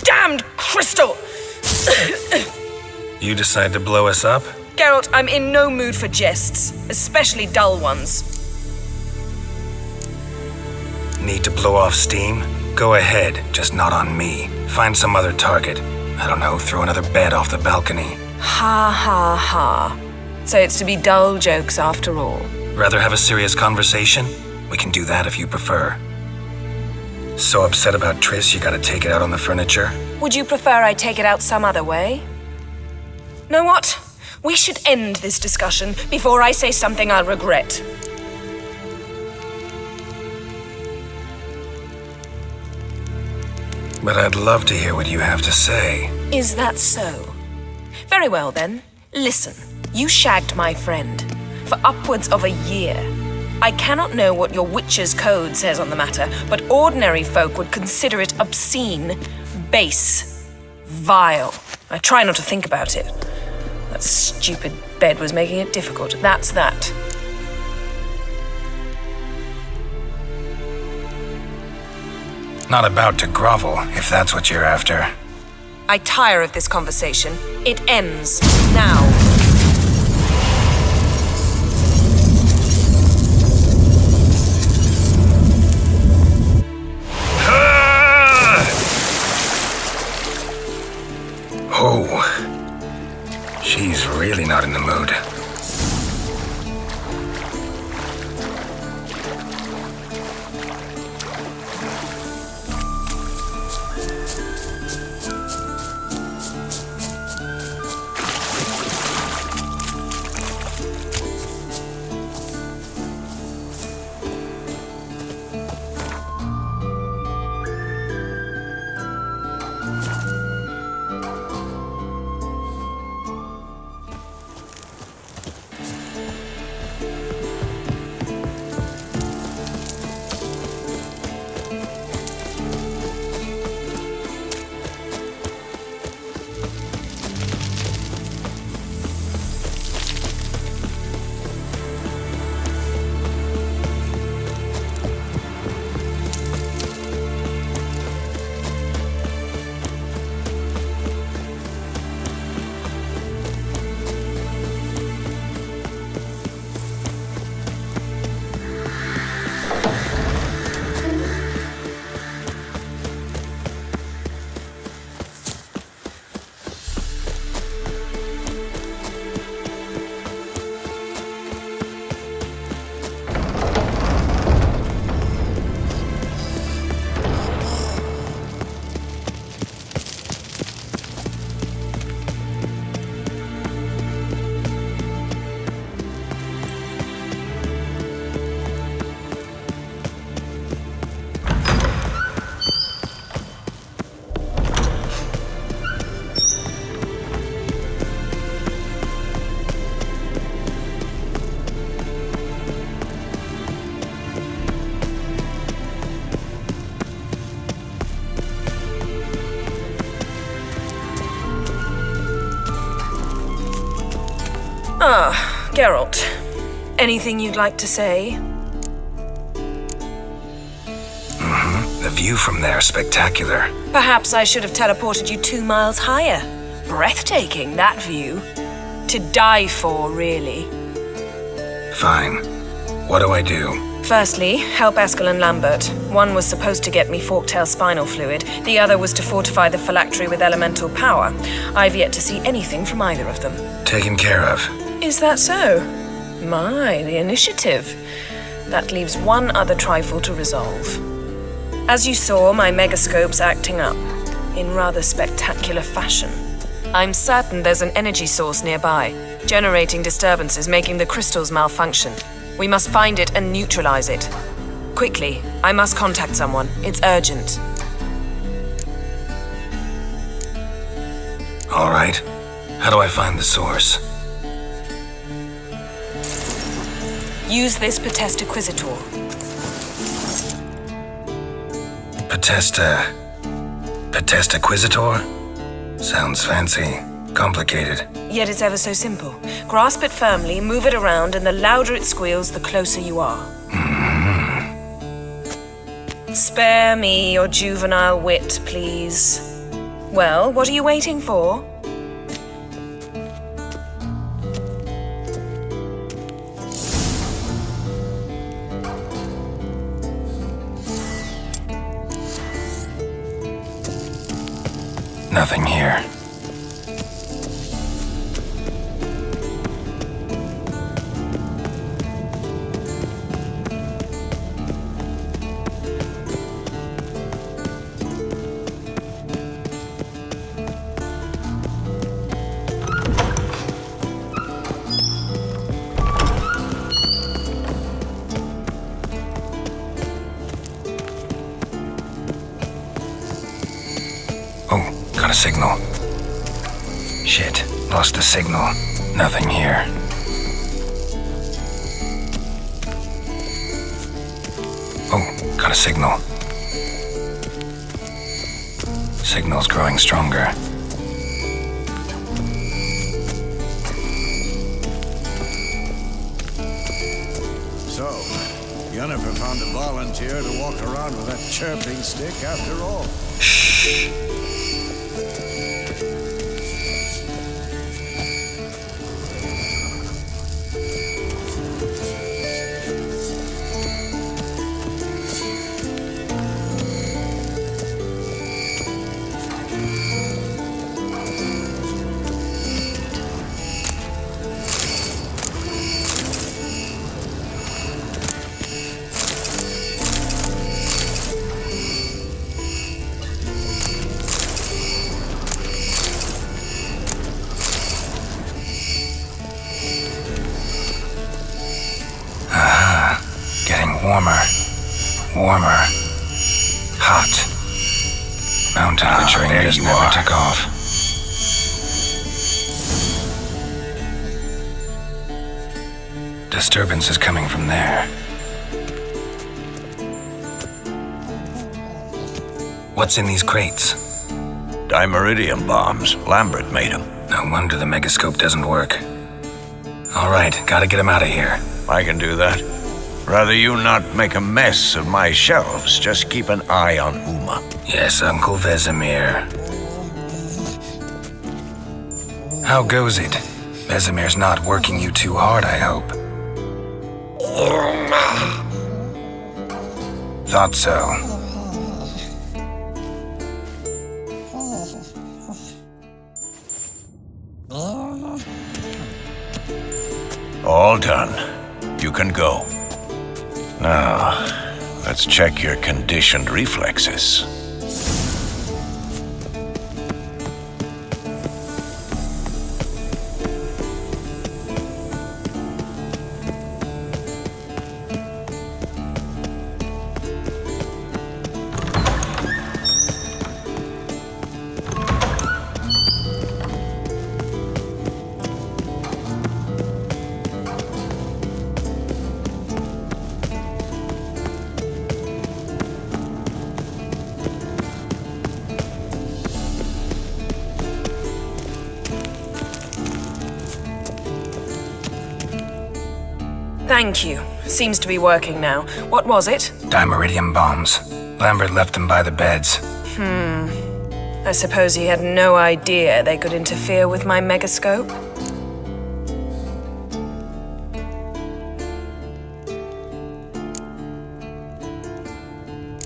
Damned crystal! You decide to blow us up? Geralt, I'm in no mood for jests, especially dull ones. Need to blow off steam? Go ahead, just not on me. Find some other target. I don't know, throw another bed off the balcony. Ha ha ha. So it's to be dull jokes after all. Rather have a serious conversation? We can do that if you prefer. So upset about TRISS you gotta take it out on the furniture? Would you prefer I take it out some other way? Know what? We should end this discussion before I say something I'll regret. But I'd love to hear what you have to say. Is that so? Very well then. Listen, you shagged my friend for upwards of a year. I cannot know what your witch's code says on the matter, but ordinary folk would consider it obscene, base, vile. I try not to think about it. That stupid bed was making it difficult. That's that. Not about to grovel, if that's what you're after. I tire of this conversation. It ends now. Oh, she's really not in the mood. Ah, Geralt. Anything you'd like to say? The view from there is spectacular. Perhaps I should have teleported you 2 miles higher. Breathtaking, that view. To die for, really. Fine. What do I do? Firstly, help Eskel and Lambert. One was supposed to get me FORKTAIL spinal fluid. The other was to fortify the phylactery with elemental power. I've yet to see anything from either of them. Taken care of. Is that so? My, the initiative. That leaves one other trifle to resolve. As you saw, my megascope's acting up, in rather spectacular fashion. I'm certain there's an energy source nearby, generating disturbances, making the crystals malfunction. We must find it and neutralize it. Quickly, I must contact someone. It's urgent. All right. How do I find the source? Use this Potestaquizitor. Potestaquizitor? Sounds fancy. Complicated. Yet it's ever so simple. Grasp it firmly, move it around, and the louder it squeals, the closer you are. Spare me your juvenile wit, please. Well, what are you waiting for? Nothing here. Got a signal. Shit, lost the signal. Nothing here. Oh, got a signal. Signal's growing stronger. So, Yennefer found a volunteer to walk around with that chirping stick after all. Shh. Warmer. Hot. Mountain temperature index never took off. Disturbance is coming from there. What's in these crates? Dimeridium bombs. Lambert made them. No wonder the megascope doesn't work. All right, gotta get him out of here. I can do that. Rather you not make a mess of my shelves. Just keep an eye on Uma. Yes, Uncle Vesemir. How goes it? Vesemir's not working you too hard, I hope. Thought so. All done. You can go. Now, let's check your conditioned reflexes. Thank you. Seems to be working now. What was it? Dimeridium bombs. Lambert left them by the beds. I suppose he had no idea they could interfere with my megascope?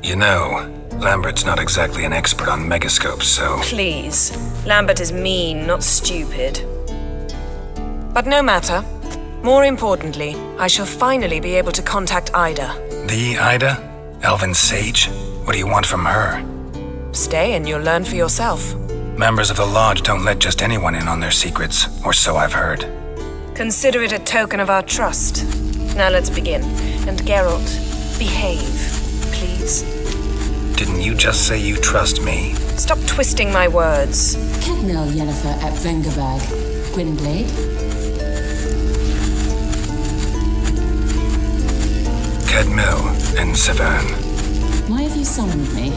You know, Lambert's not exactly an expert on megascopes, so... Please. Lambert is mean, not stupid. But no matter. More importantly, I shall finally be able to contact Ida. The Ida? Elven sage? What do you want from her? Stay and you'll learn for yourself. Members of the Lodge don't let just anyone in on their secrets, or so I've heard. Consider it a token of our trust. Now let's begin. And Geralt, behave, please. Didn't you just say you trust me? Stop twisting my words. Kednel Yennefer at Vengerberg. Gwynblade? Kedmil and Severn. Why have you summoned me?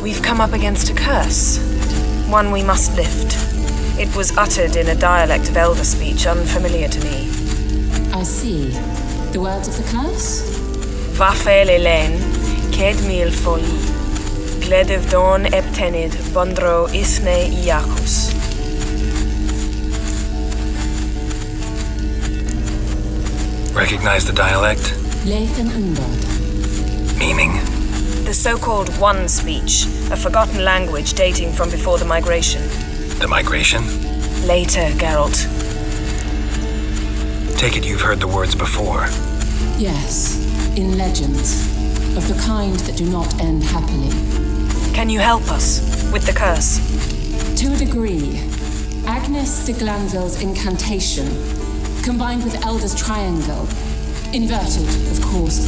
We've come up against a curse. One we must lift. It was uttered in a dialect of Elder speech unfamiliar to me. I see. The words of the curse? Vafael Elen, Kedmil Foli, Gledev Don Eptenid, Bondro Isne Iakus. Recognize the dialect? Lathan Undod. Meaning? The so-called One speech, a forgotten language dating from before the migration. The migration? Later, Geralt. Take it you've heard the words before. Yes, in legends, of the kind that do not end happily. Can you help us with the curse? To a degree, Agnes de Glanville's incantation, combined with Elder's triangle, inverted, of course.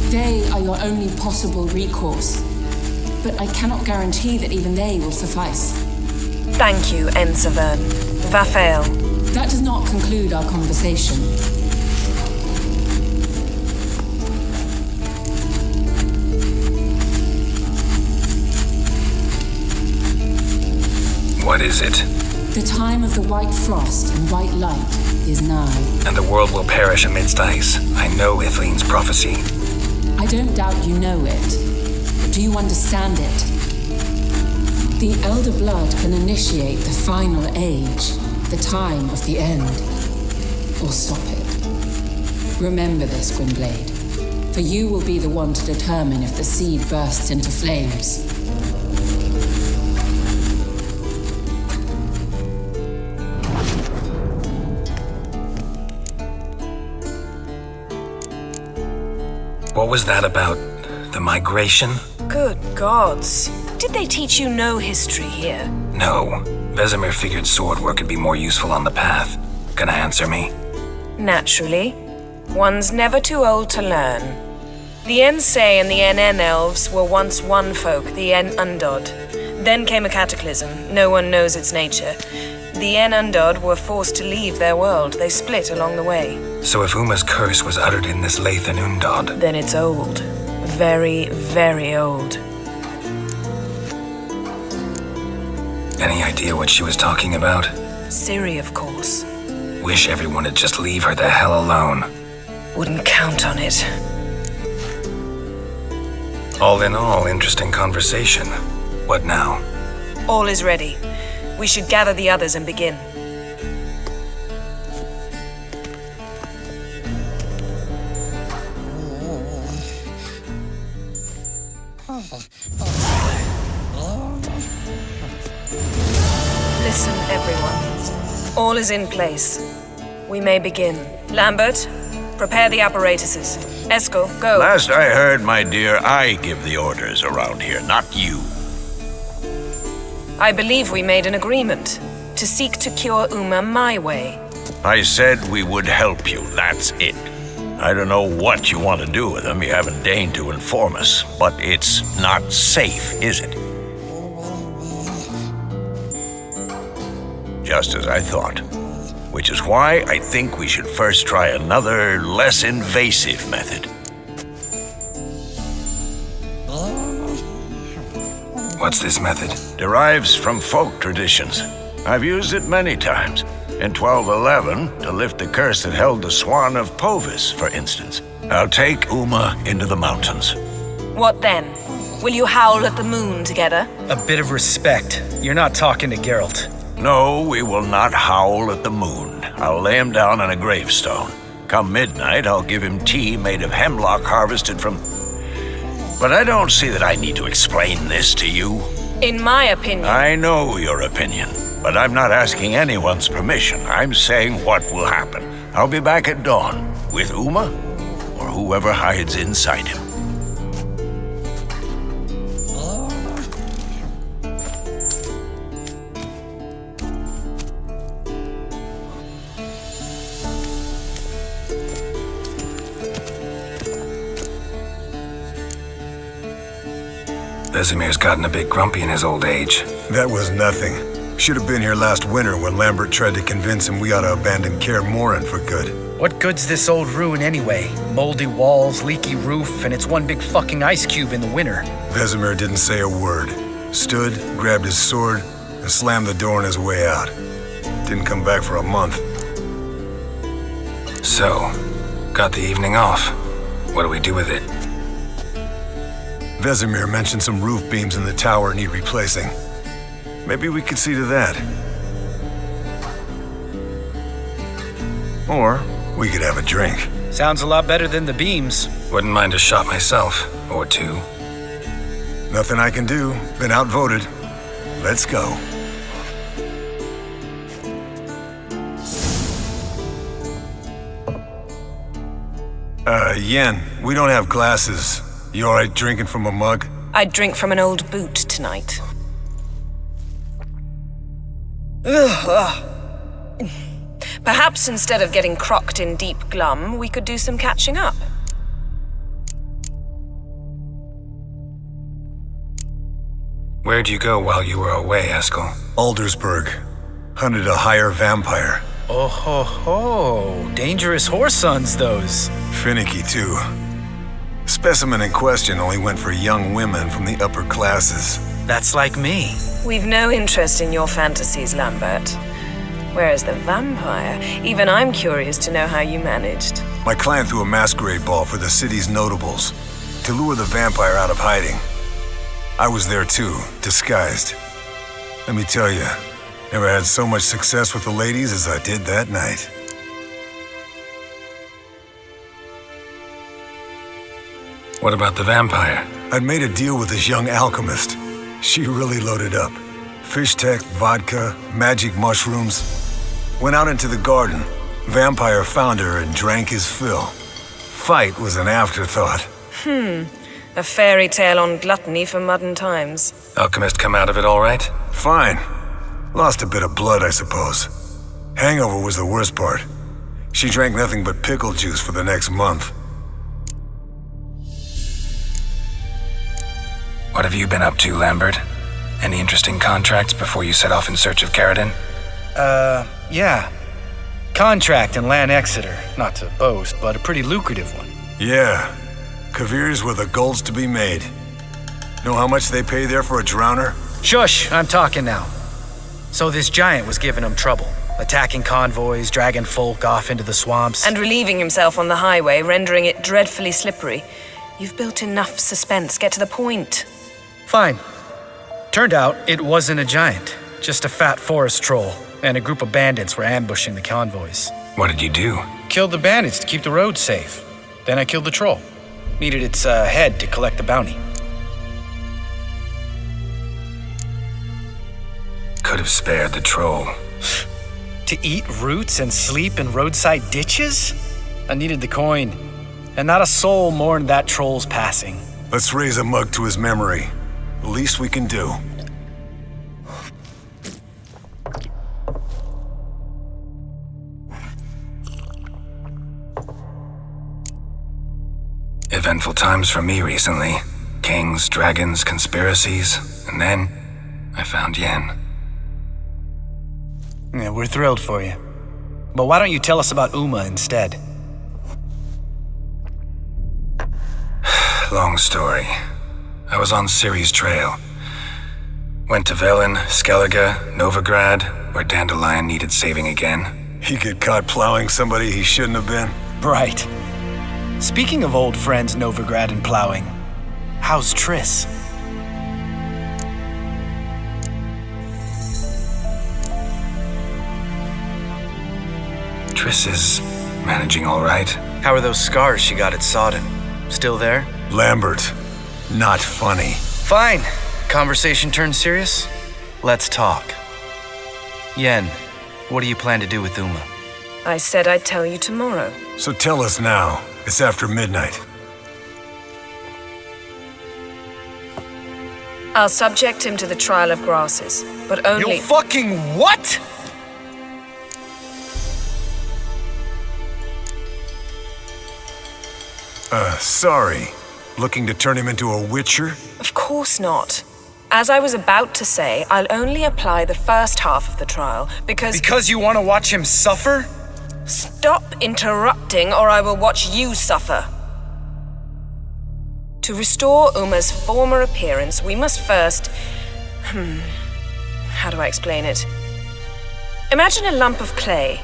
They are your only possible recourse, but I cannot guarantee that even they will suffice. Thank you, Severn. Vafael. That does not conclude our conversation. What is it? The time of the white frost and white light is nigh. And the world will perish amidst ice. I know Ithleen's prophecy. I don't doubt you know it, but do you understand it? The Elder Blood can initiate the final age, the time of the end, or stop it. Remember this, Gwynblade, for you will be the one to determine if the seed bursts into flames. What was that about? The migration? Good gods. Did they teach you no history here? No. Vesemir figured sword work could be more useful on the path. Gonna answer me? Naturally. One's never too old to learn. The Ensei and the NN elves were once one folk, the N Undod. Then came a cataclysm. No one knows its nature. The N Undod were forced to leave their world. They split along the way. So if Uma's curse was uttered in this Lathan Undod... Then it's old. Very, very old. Any idea what she was talking about? Ciri, of course. Wish everyone would just leave her the hell alone. Wouldn't count on it. All in all, interesting conversation. What now? All is ready. We should gather the others and begin. Listen, everyone. All is in place. We may begin. Lambert, prepare the apparatuses. Eskel, go. Last I heard, my dear, I give the orders around here, not you. I believe we made an agreement to seek to cure Uma my way. I said we would help you, that's it. I don't know what you want to do with them, you haven't deigned to inform us, but it's not safe, is it? Just as I thought. Which is why I think we should first try another, less invasive method. What's this method? Derives from folk traditions. I've used it many times. In 1211, to lift the curse that held the Swan of Povis, for instance. I'll take Uma into the mountains. What then? Will you howl at the moon together? A bit of respect. You're not talking to Geralt. No, we will not howl at the moon. I'll lay him down on a gravestone. Come midnight, I'll give him tea made of hemlock harvested from... But I don't see that I need to explain this to you. In my opinion... I know your opinion, but I'm not asking anyone's permission. I'm saying what will happen. I'll be back at dawn, with Uma, or whoever hides inside him. Vesemir's gotten a bit grumpy in his old age. That was nothing. Should have been here last winter when Lambert tried to convince him we ought to abandon Kaer Morhen for good. What good's this old ruin anyway? Moldy walls, leaky roof, and it's one big fucking ice cube in the winter. Vesemir didn't say a word. Stood, grabbed his sword, and slammed the door on his way out. Didn't come back for a month. So, got the evening off. What do we do with it? Vesemir mentioned some roof beams in the tower need replacing. Maybe we could see to that. Or we could have a drink. Sounds a lot better than the beams. Wouldn't mind a shot myself, or two. Nothing I can do. Been outvoted. Let's go. Yen, we don't have glasses. You alright drinking from a mug? I'd drink from an old boot tonight. Perhaps instead of getting crocked in deep glum, we could do some catching up. Where'd you go while you were away, Eskel? Aldersburg. Hunted a higher vampire. Oh ho ho, dangerous whoresons those. Finicky too. Specimen in question only went for young women from the upper classes. That's like me. We've no interest in your fantasies, Lambert. Whereas the vampire, even I'm curious to know how you managed. My client threw a masquerade ball for the city's notables to lure the vampire out of hiding. I was there too, disguised. Let me tell you, never had so much success with the ladies as I did that night. What about the vampire? I'd made a deal with this young alchemist. She really loaded up. Fish tech, vodka, magic mushrooms. Went out into the garden. Vampire found her and drank his fill. Fight was an afterthought. A fairy tale on gluttony for modern times. Alchemist come out of it all right? Fine. Lost a bit of blood, I suppose. Hangover was the worst part. She drank nothing but pickle juice for the next month. What have you been up to, Lambert? Any interesting contracts before you set off in search of Caradon? Yeah. Contract in Lan Exeter. Not to boast, but a pretty lucrative one. Yeah. Kavir's were the goals to be made. Know how much they pay there for a drowner? Shush, I'm talking now. So this giant was giving him trouble. Attacking convoys, dragging folk off into the swamps. And relieving himself on the highway, rendering it dreadfully slippery. You've built enough suspense. Get to the point. Fine. Turned out it wasn't a giant, just a fat forest troll, and a group of bandits were ambushing the convoys. What did you do? Killed the bandits to keep the road safe. Then I killed the troll. Needed its head to collect the bounty. Could have spared the troll. To eat roots and sleep in roadside ditches? I needed the coin. And not a soul mourned that troll's passing. Let's raise a mug to his memory. The least we can do. Eventful times for me recently. Kings, dragons, conspiracies, and then I found Yen. Yeah, we're thrilled for you. But why don't you tell us about Uma instead? Long story. I was on Ciri's trail. Went to Velen, Skellige, Novigrad, where Dandelion needed saving again. He get caught plowing somebody he shouldn't have been? Right. Speaking of old friends Novigrad and plowing, how's TRISS? TRISS is managing all right. How are those scars she got at Sodden? Still there? Lambert, not funny. Fine. Conversation turned serious? Let's talk. Yen, what do you plan to do with Uma? I said I'd tell you tomorrow. So tell us now. It's after midnight. I'll subject him to the trial of grasses, but only— You fucking what?! Sorry. Looking to turn him into a witcher? Of course not. As I was about to say, I'll only apply the first half of the trial because— Because you want to watch him suffer? Stop interrupting or I will watch you suffer. To restore Uma's former appearance, we must first— how do I explain it? Imagine a lump of clay.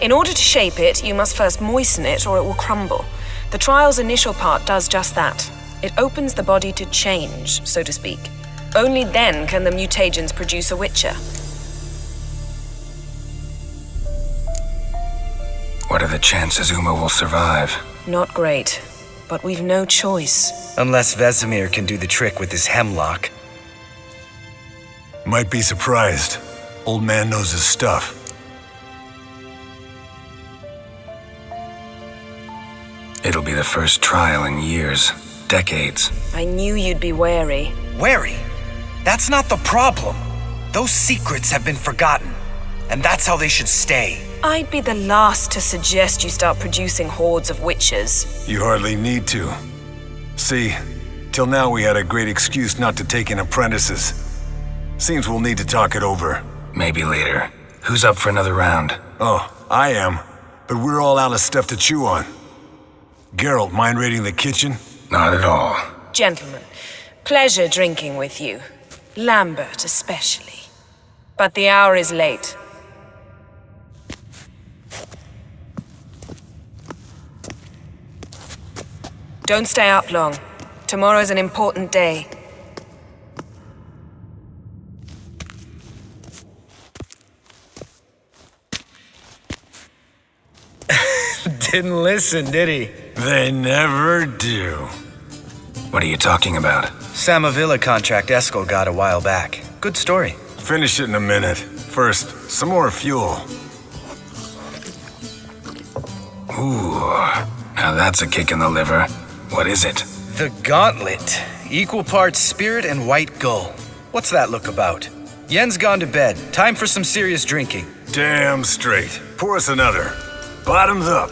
In order to shape it, you must first moisten it or it will crumble. The trial's initial part does just that. It opens the body to change, so to speak. Only then can the mutagens produce a witcher. What are the chances Uma will survive? Not great, but we've no choice. Unless Vesemir can do the trick with his hemlock. Might be surprised. Old man knows his stuff. It'll be the first trial in years, decades. I knew you'd be wary. Wary? That's not the problem. Those secrets have been forgotten, and that's how they should stay. I'd be the last to suggest you start producing hordes of witches. You hardly need to. See, till now we had a great excuse not to take in apprentices. Seems we'll need to talk it over. Maybe later. Who's up for another round? Oh, I am. But we're all out of stuff to chew on. Geralt, mind raiding the kitchen? Not at all. Gentlemen, pleasure drinking with you. Lambert especially. But the hour is late. Don't stay up long. Tomorrow's an important day. Didn't listen, did he? They never do. What are you talking about? Samavilla contract Eskel got a while back. Good story. Finish it in a minute. First, some more fuel. Ooh, now that's a kick in the liver. What is it? The Gauntlet. Equal parts spirit and white gull. What's that look about? Yen's gone to bed. Time for some serious drinking. Damn straight. Pour us another. Bottoms up.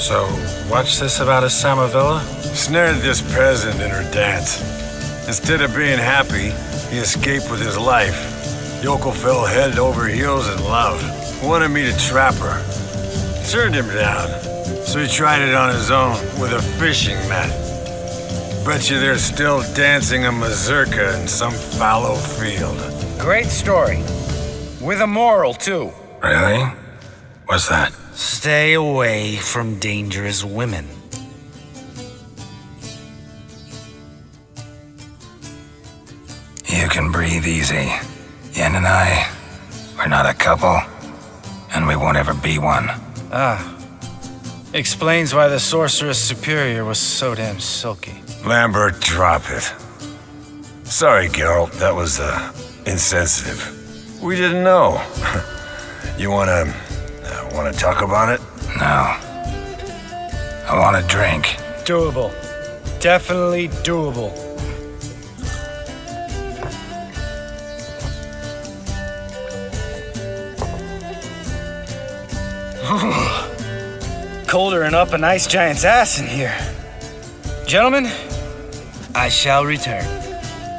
So, what's this about a Samavilla? Snared this peasant in her dance. Instead of being happy, he escaped with his life. Yoko fell head over heels in love. Wanted me to trap her. Turned him down. So he tried it on his own with a fishing net. Bet you they're still dancing a mazurka in some fallow field. Great story. With a moral, too. Really? What's that? Stay away from dangerous women. You can breathe easy. Yen and I, we're not a couple, and we won't ever be one. Explains why the Sorceress Superior was so damn silky. Lambert, drop it. Sorry, Geralt, that was, insensitive. We didn't know. You wanna talk about it? No. I want a drink. Doable. Definitely doable. Colder and up an ice giant's ass in here. Gentlemen, I shall return.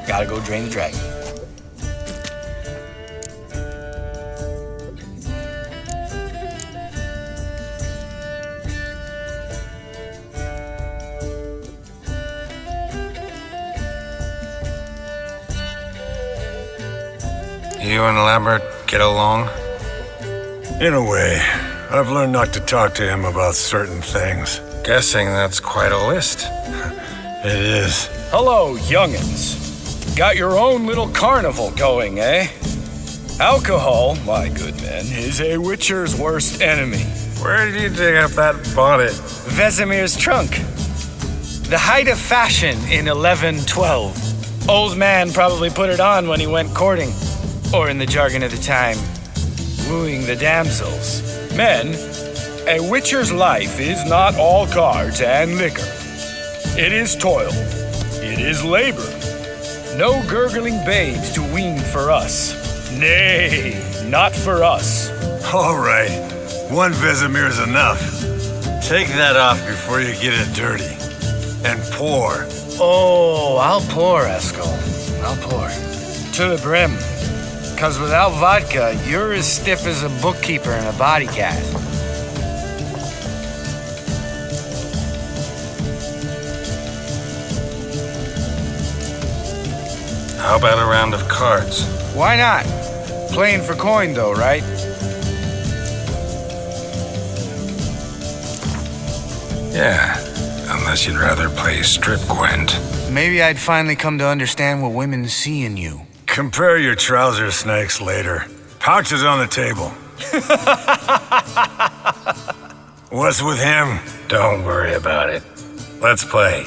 Gotta go drain the dragon. You and Lambert get along? In a way. I've learned not to talk to him about certain things. Guessing that's quite a list. It is. Hello, youngins. Got your own little carnival going, eh? Alcohol, my good men, is a witcher's worst enemy. Where did you dig up that bonnet? Vesemir's trunk. The height of fashion in 1112. Old man probably put it on when he went courting. Or in the jargon of the time, wooing the damsels. Men, a witcher's life is not all cards and liquor. It is toil. It is labor. No gurgling babes to wean for us. Nay, not for us. All right. One Vesemir's enough. Take that off before you get it dirty. And pour. Oh, I'll pour, Eskel. I'll pour. To the brim. 'Cause without vodka, you're as stiff as a bookkeeper in a body cast. How about a round of cards? Why not? Playing for coin, though, right? Yeah, unless you'd rather play strip Gwent. Maybe I'd finally come to understand what women see in you. Compare your trouser snakes later. Pouch is on the table. What's with him? Don't worry about it. Let's play.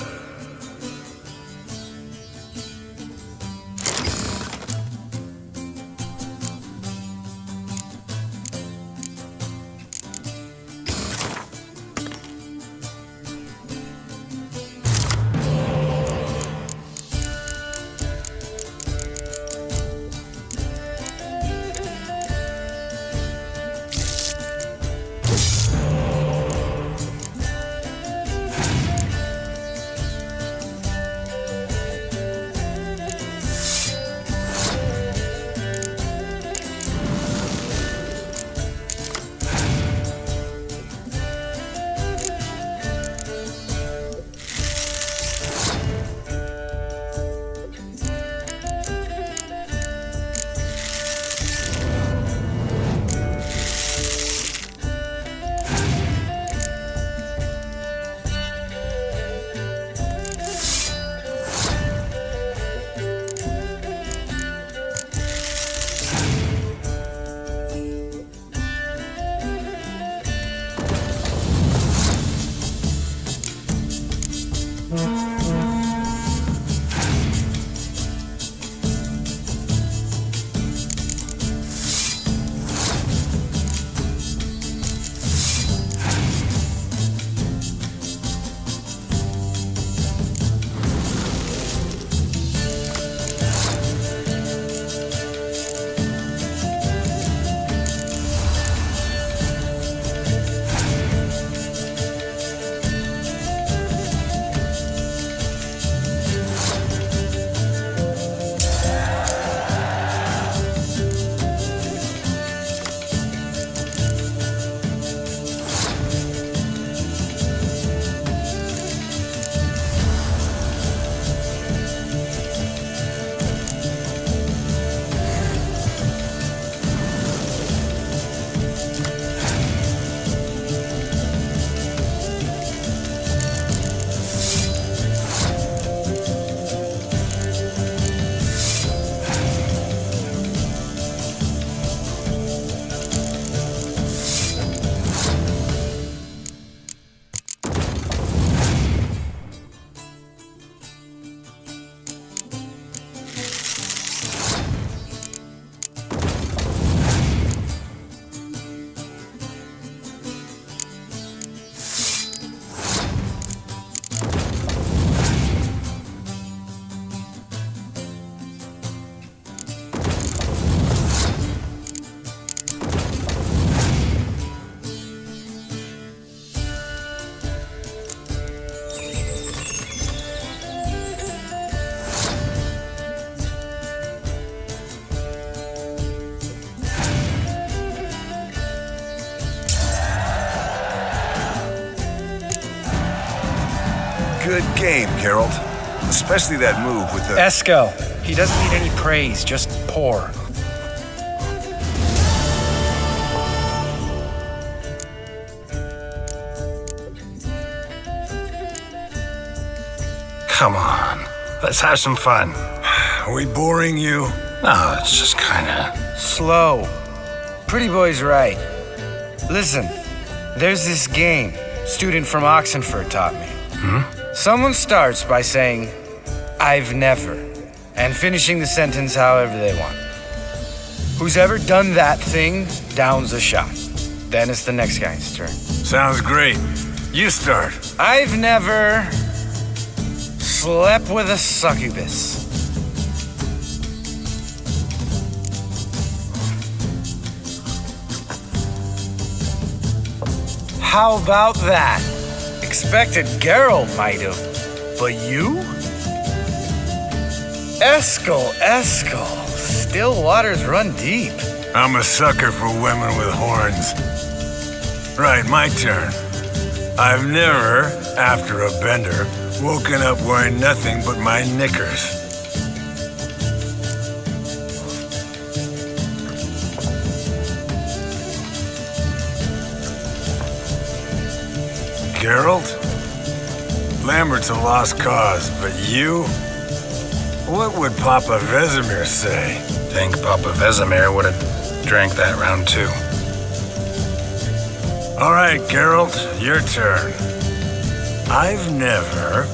Good game, Geralt. Especially that move with the... Esco. He doesn't need any praise, just pour. Come on, let's have some fun. Are we boring you? No, it's just kinda... Slow. Pretty boy's right. Listen, there's this game student from Oxenford taught me. Someone starts by saying, I've never, and finishing the sentence however they want. Who's ever done that thing downs a shot. Then it's the next guy's turn. Sounds great. You start. I've never slept with a succubus. How about that? Expected Geralt might have, but you? Eskel, still waters run deep. I'm a sucker for women with horns. Right, my turn. I've never, after a bender, woken up wearing nothing but my knickers. Geralt? Lambert's a lost cause, but you? What would Papa Vesemir say? Think Papa Vesemir would have drank that round too. All right, Geralt, your turn. I've never...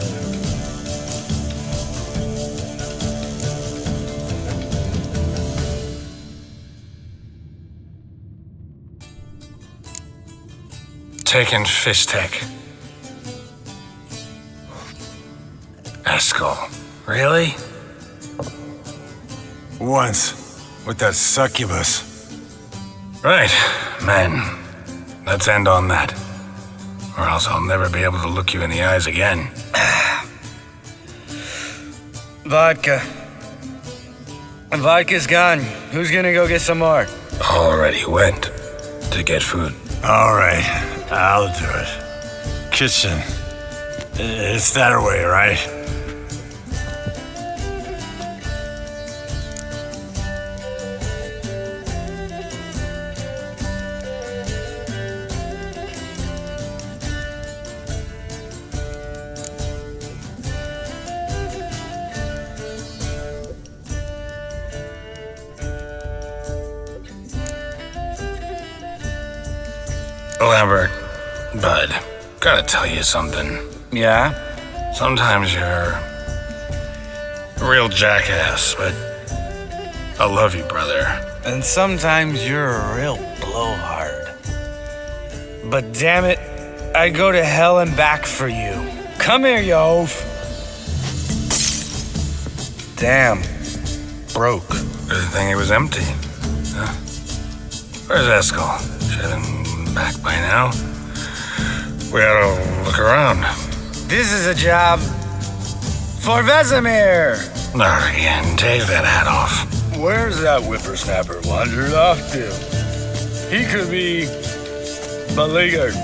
taken Fistek. Eskel. Really? Once, with that succubus. Right, men. Let's end on that. Or else I'll never be able to look you in the eyes again. Vodka. Vodka's gone. Who's gonna go get some more? Already went to get food. All right, I'll do it. Kitchen. It's that way, right? Lambert, bud, gotta tell you something. Yeah? Sometimes you're a real jackass, but I love you, brother. And sometimes you're a real blowhard. But damn it, I'd go to hell and back for you. Come here, you oaf. Damn. Broke. Good thing it was empty. Huh? Where's Eskel? Should have been back by now. We ought to look around. This is a job for Vesemir. Not again. Take that hat off. Where's that whippersnapper wandered off to? He could be beleaguered,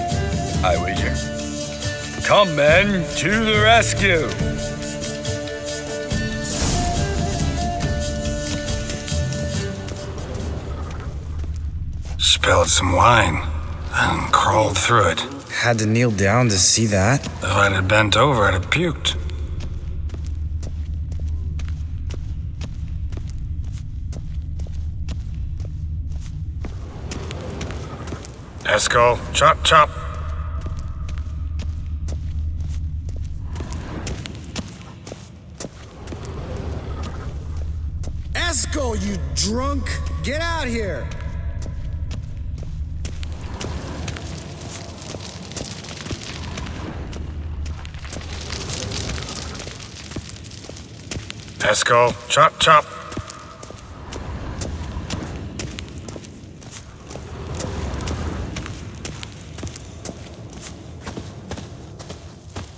I wager. Come, men, to the rescue. Spilled some wine and crawled through it. Had to kneel down to see that. If I'd have bent over, I'd have puked. Eskel, chop, chop. Eskel, you drunk! Get out here! Eskel, chop, chop.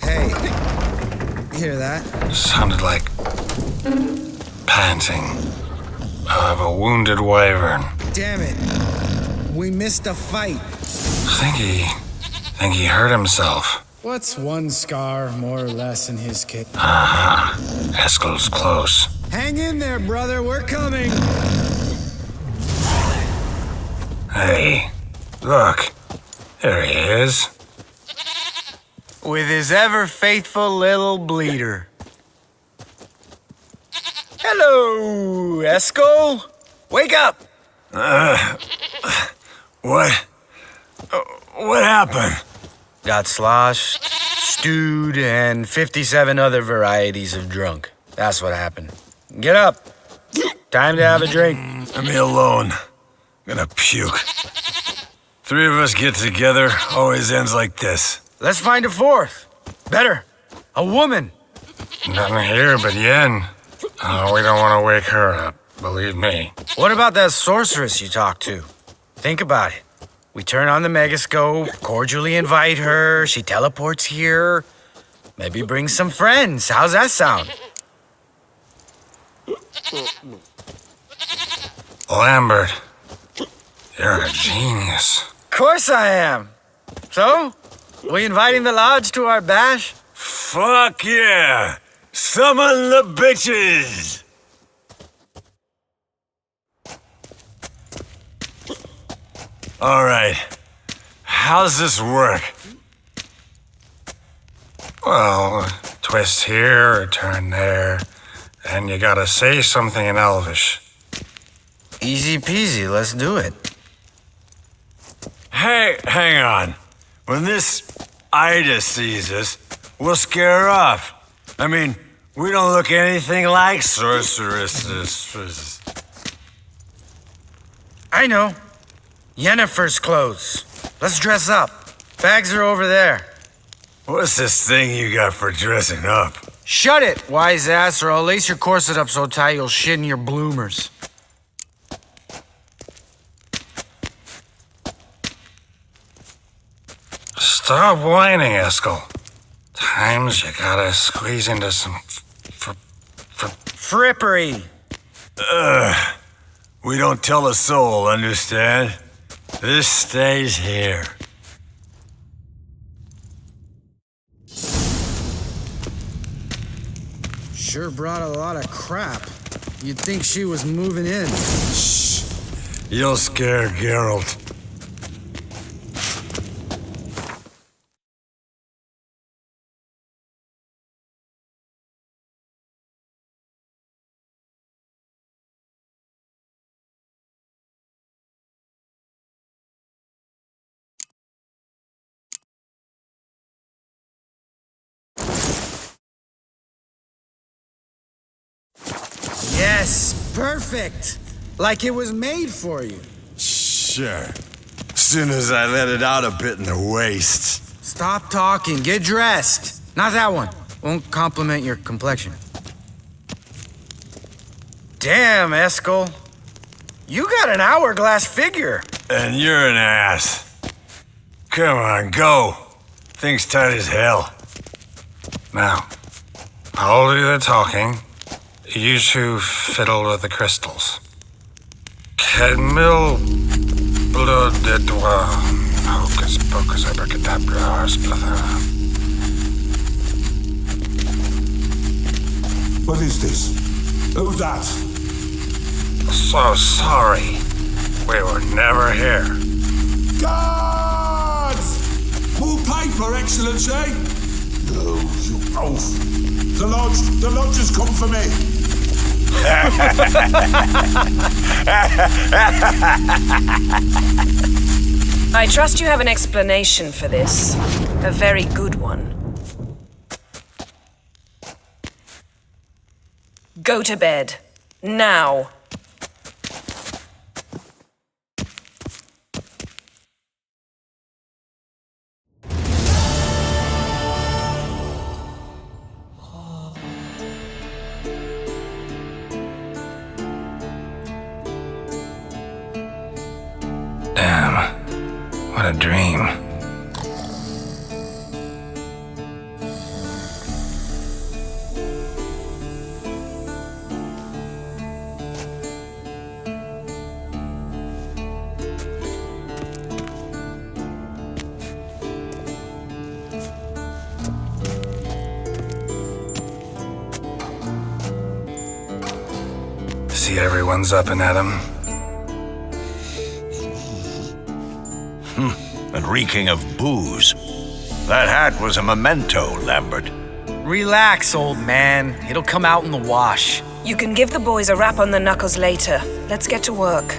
Hey, hear that? Sounded like panting of a wounded wyvern. Damn it. We missed a fight. Think he hurt himself. What's one scar more or less in his kit? Aha. Eskel's close. Hang in there, brother. We're coming. Hey, look. There he is. With his ever-faithful little bleeder. Hello, Eskel. Wake up! What? What happened? Got sloshed, stewed, and 57 other varieties of drunk. That's what happened. Get up. Time to have a drink. Leave me alone. I'm gonna puke. Three of us get together, always ends like this. Let's find a fourth. Better. A woman. Nothing here but Yen. Oh, we don't want to wake her up, believe me. What about that sorceress you talked to? Think about it. We turn on the megascope, cordially invite her, she teleports here. Maybe bring some friends. How's that sound? Lambert, you're a genius. Of course I am. So, we inviting the lodge to our bash? Fuck yeah! Summon the bitches! All right. How's this work? Well, twist here or turn there, and you gotta say something in Elvish. Easy peasy, let's do it. Hey, hang on. When this Ida sees us, we'll scare her off. I mean, we don't look anything like sorceresses. I know. Yennefer's clothes. Let's dress up. Bags are over there. What's this thing you got for dressing up? Shut it, wise ass, or I'll lace your corset up so tight you'll shit in your bloomers. Stop whining, Eskel. Times you gotta squeeze into some frippery. We don't tell a soul, understand? This stays here. Sure brought a lot of crap. You'd think she was moving in. Shh. You'll scare Geralt. Yes, perfect. Like it was made for you. Sure. Soon as I let it out a bit in the waist. Stop talking, get dressed. Not that one. Won't compliment your complexion. Damn, Eskel. You got an hourglass figure. And you're an ass. Come on, go. Thing's tight as hell. Now, I'll do the talking. You two fiddle with the crystals. Kedmil blood de doigt. Hocus pocus abracadabra spluther. What is this? Who's that? So sorry. We were never here. Guards! More paper, Excellency! No, you oaf. The lodge has come for me. I trust you have an explanation for this. A very good one. Go to bed. Now. Damn. What a dream. See everyone's up and at 'em. And reeking of booze. That hat was a memento, Lambert. Relax, old man. It'll come out in the wash. You can give the boys a rap on the knuckles later. Let's get to work.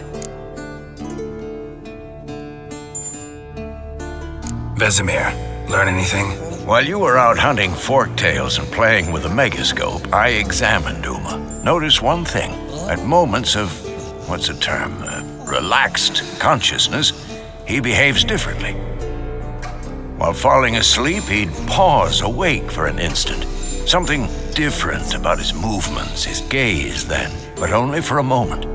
Vesemir, learn anything? While you were out hunting forktails and playing with the megascope, I examined Uma. Notice one thing. At moments of, what's the term, relaxed consciousness, he behaves differently. While falling asleep, he'd pause awake for an instant. Something different about his movements, his gaze then, but only for a moment.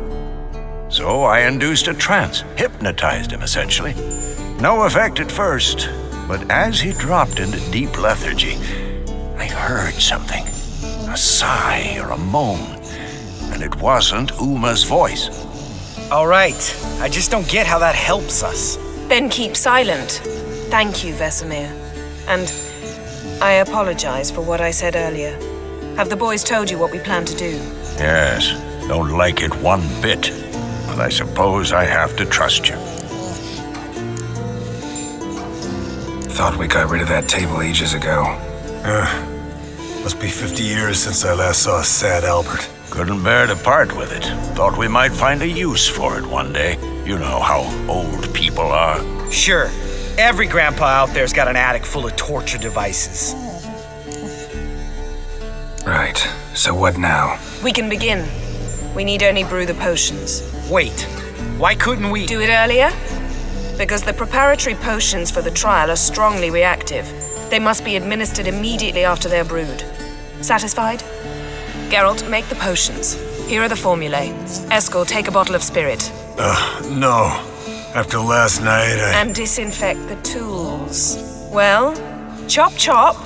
So I induced a trance, hypnotized him essentially. No effect at first, but as he dropped into deep lethargy, I heard something. A sigh or a moan, and it wasn't Uma's voice. All right. I just don't get how that helps us. Then keep silent. Thank you, Vesemir. And I apologize for what I said earlier. Have the boys told you what we plan to do? Yes, don't like it one bit, but I suppose I have to trust you. Thought we got rid of that table ages ago. Must be 50 years since I last saw sad Albert. Couldn't bear to part with it. Thought we might find a use for it one day. You know how old people are. Sure. Every grandpa out there's got an attic full of torture devices. Right. So what now? We can begin. We need only brew the potions. Wait. Why couldn't we Do it earlier? Because the preparatory potions for the trial are strongly reactive. They must be administered immediately after they're brewed. Satisfied? Geralt, make the potions. Here are the formulae. Eskel, take a bottle of spirit. No. After last night, And disinfect the tools. Well, chop chop.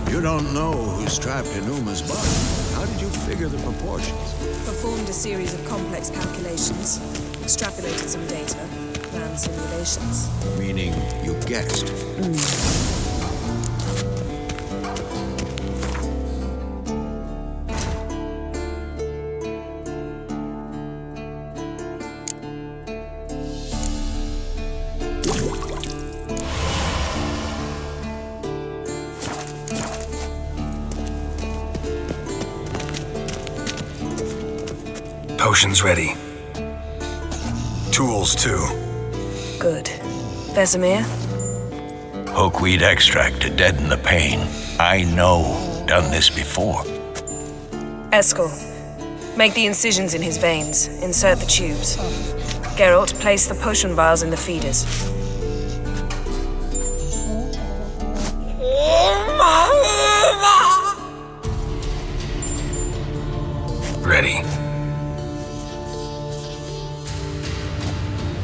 You don't know who's trapped in Uma's body. How did you figure the proportions? Performed a series of complex calculations, extrapolated some data, ran simulations. Meaning you guessed. Potions ready. tools too. Good. Vesemir? Hookweed extract to deaden the pain. I know. Done this before. Eskel, make the incisions in his veins. Insert the tubes. Geralt, place the potion vials in the feeders. Ready.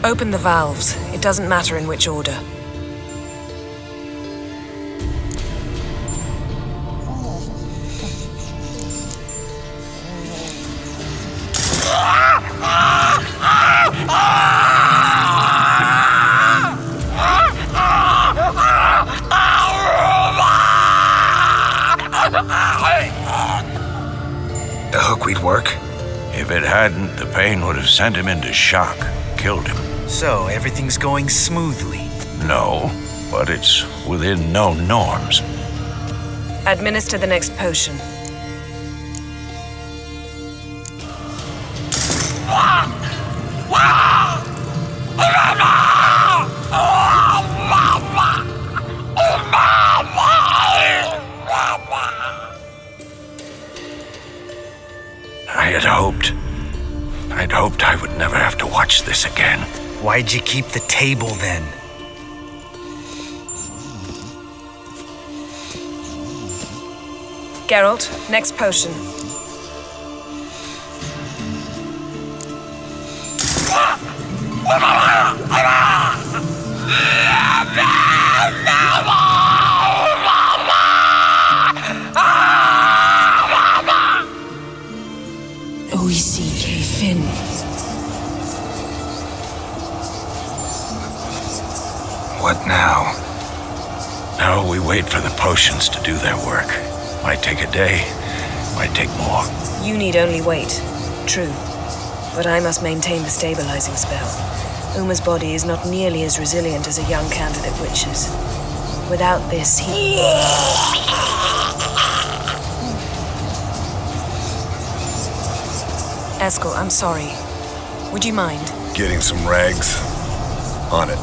Open the valves. It doesn't matter in which order. The hookweed work? If it hadn't, the pain would have sent him into shock, killed him. So, everything's going smoothly. No, but it's within known norms. Administer the next potion. I'd hoped I would never have to watch this again. Why'd you keep the table then? Geralt, next potion. O-E-C-K Finn. What now? Now we wait wait for the potions to do their work. Might take a day, might take more. You need only wait. True. But I must maintain the stabilizing spell. Uma's body is not nearly as resilient as a young candidate witch's. Without this, he... Eskel, I'm sorry. Would you mind? Getting some rags. On it.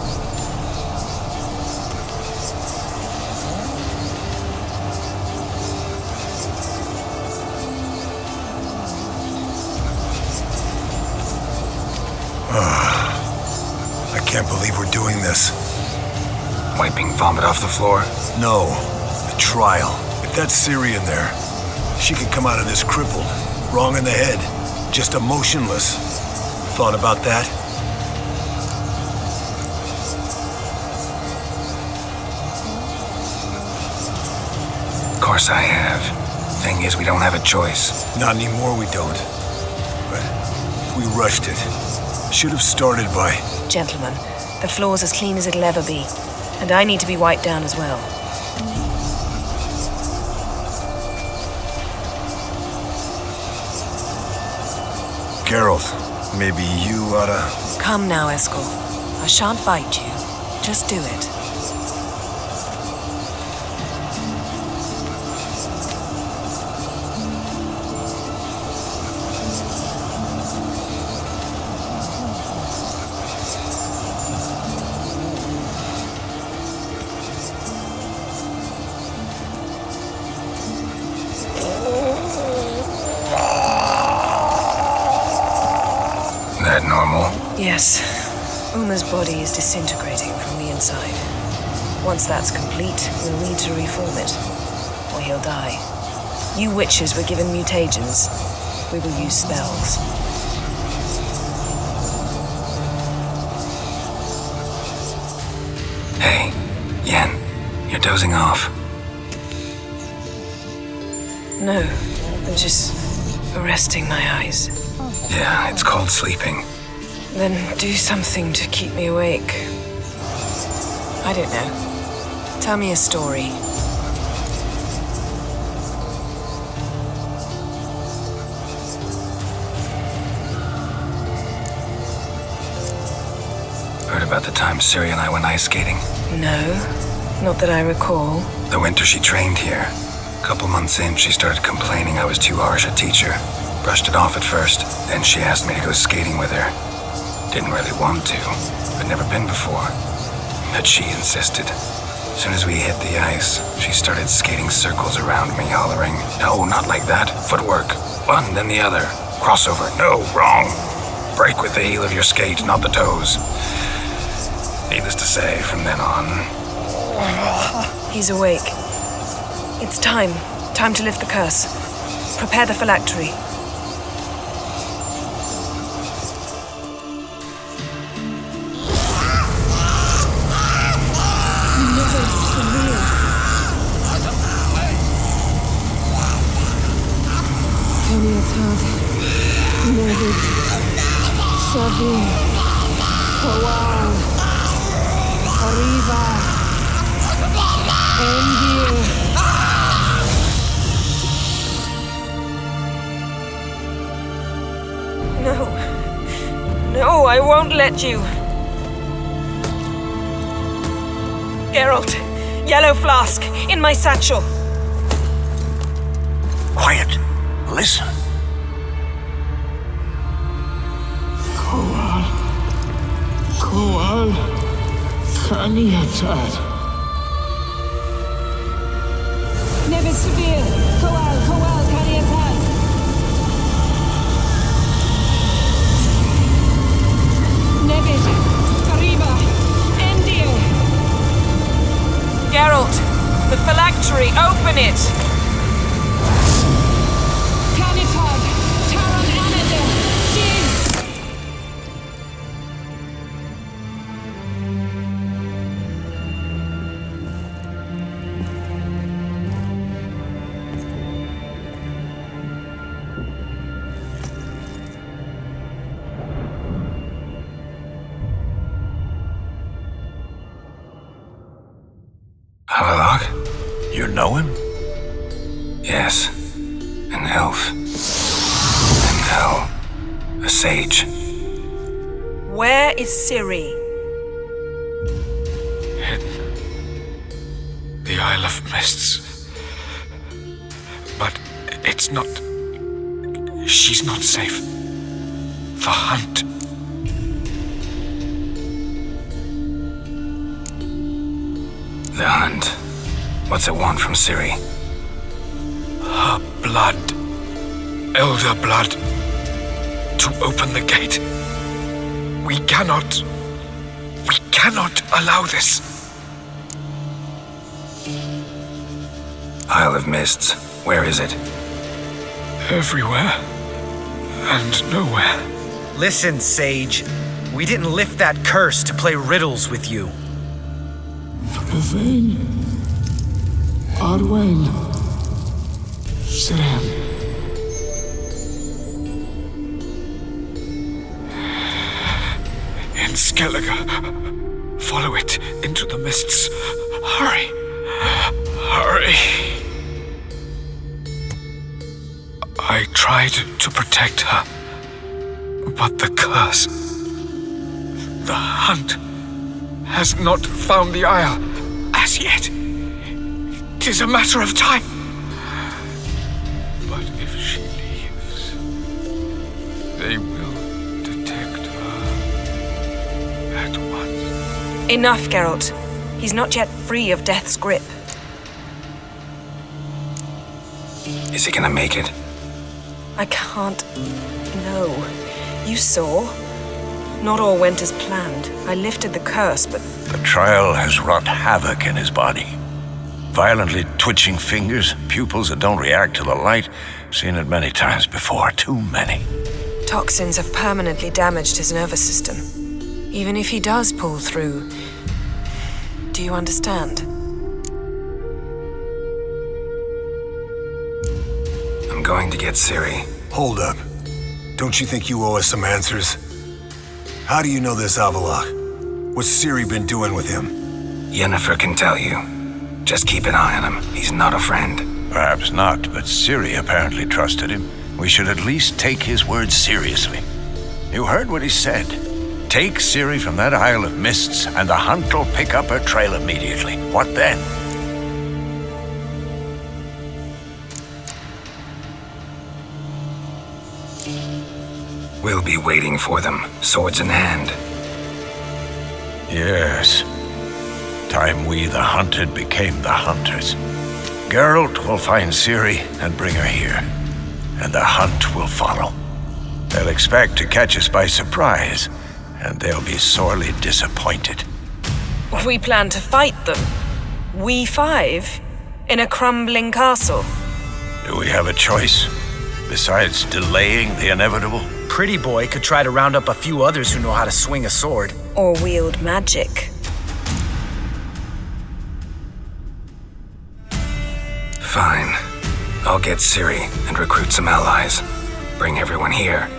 I can't believe we're doing this. Wiping vomit off the floor? No, the trial. If that's Syrian there, she could come out of this crippled, wrong in the head, just emotionless. Thought about that? Of course I have. Thing is, we don't have a choice. Not anymore, we don't. But we rushed it. Should have started by... Gentlemen, the floor's as clean as it'll ever be. And I need to be wiped down as well. Geralt, maybe you oughta... Come now, Eskel. I shan't bite you. Just do it. That normal? Yes. Uma's body is disintegrating from the inside. Once that's complete, we'll need to reform it, or he'll die. You witches were given mutagens. We will use spells. Hey, Yen, you're dozing off. No, I'm just resting my eyes. Yeah, it's called sleeping. Then do something to keep me awake. I don't know. Tell me a story. Heard about the time Siri and I went ice skating? No, not that I recall. The winter she trained here. A couple months in, she started complaining I was too harsh a teacher. Brushed it off at first, then she asked me to go skating with her. Didn't really want to. I'd never been before. But she insisted. As soon as we hit the ice, she started skating circles around me, hollering, "No, not like that. Footwork. One, then the other. Crossover. No, wrong. Break with the heel of your skate, not the toes." Needless to say, from then on... He's awake. It's time. Time to lift the curse. Prepare the phylactery. No. No, I won't let you. Geralt, yellow flask, in my satchel. Quiet. Listen. Koal, Kaniatad. Vesemir, Koal, Kaniatad. Nevid, Kariba, Endir. Geralt, the phylactery, open it! Kanitad, Taran Anada, Diz. Have a look? You know him? Yes. An elf. And hell. A sage. Where is Ciri? The Isle of Mists. But it's not... She's not safe. The hunt. The hunt. What's it want from Ciri? Her blood. Elder blood. To open the gate. We cannot allow this. Isle of Mists. Where is it? Everywhere. And nowhere. Listen, Sage. We didn't lift that curse to play riddles with you. Yvain. Arwen. Sam. In Skellige. Follow it into the mists. Hurry. Hurry. I tried to protect her. But the curse... The hunt... has not found the Isle as yet. 'Tis a matter of time. But if she leaves, they will detect her at once. Enough, Geralt. He's not yet free of death's grip. Is he gonna make it? I can't... No. You saw. Not all went as planned. I lifted the curse, but... The trial has wrought havoc in his body. Violently twitching fingers, pupils that don't react to the light. Seen it many times before, too many. Toxins have permanently damaged his nervous system. Even if he does pull through... Do you understand? I'm going to get Ciri. Hold up. Don't you think you owe us some answers? How do you know this Avalok? What's Ciri been doing with him? Yennefer can tell you. Just keep an eye on him. He's not a friend. Perhaps not, but Ciri apparently trusted him. We should at least take his words seriously. You heard what he said. Take Ciri from that Isle of Mists, and the hunt will pick up her trail immediately. What then? We'll be waiting for them, swords in hand. Yes. Time we, the hunted, became the hunters. Geralt will find Ciri and bring her here, and the hunt will follow. They'll expect to catch us by surprise, and they'll be sorely disappointed. We plan to fight them. We five? In a crumbling castle? Do we have a choice? Besides delaying the inevitable? Pretty Boy could try to round up a few others who know how to swing a sword. Or wield magic. Fine. I'll get Ciri and recruit some allies. Bring everyone here.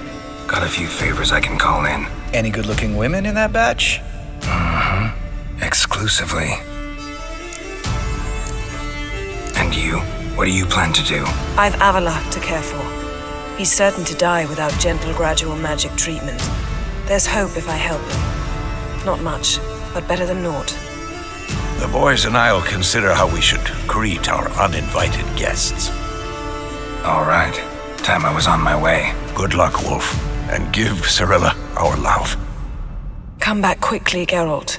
Got a few favors I can call in. Any good-looking women in that batch? Mm-hmm. Exclusively. And you? What do you plan to do? I've Avalok to care for. He's certain to die without gentle, gradual magic treatment. There's hope if I help him. Not much, but better than naught. The boys and I'll consider how we should greet our uninvited guests. All right. Time I was on my way. Good luck, Wolf, and give Cirilla our love. Come back quickly, Geralt.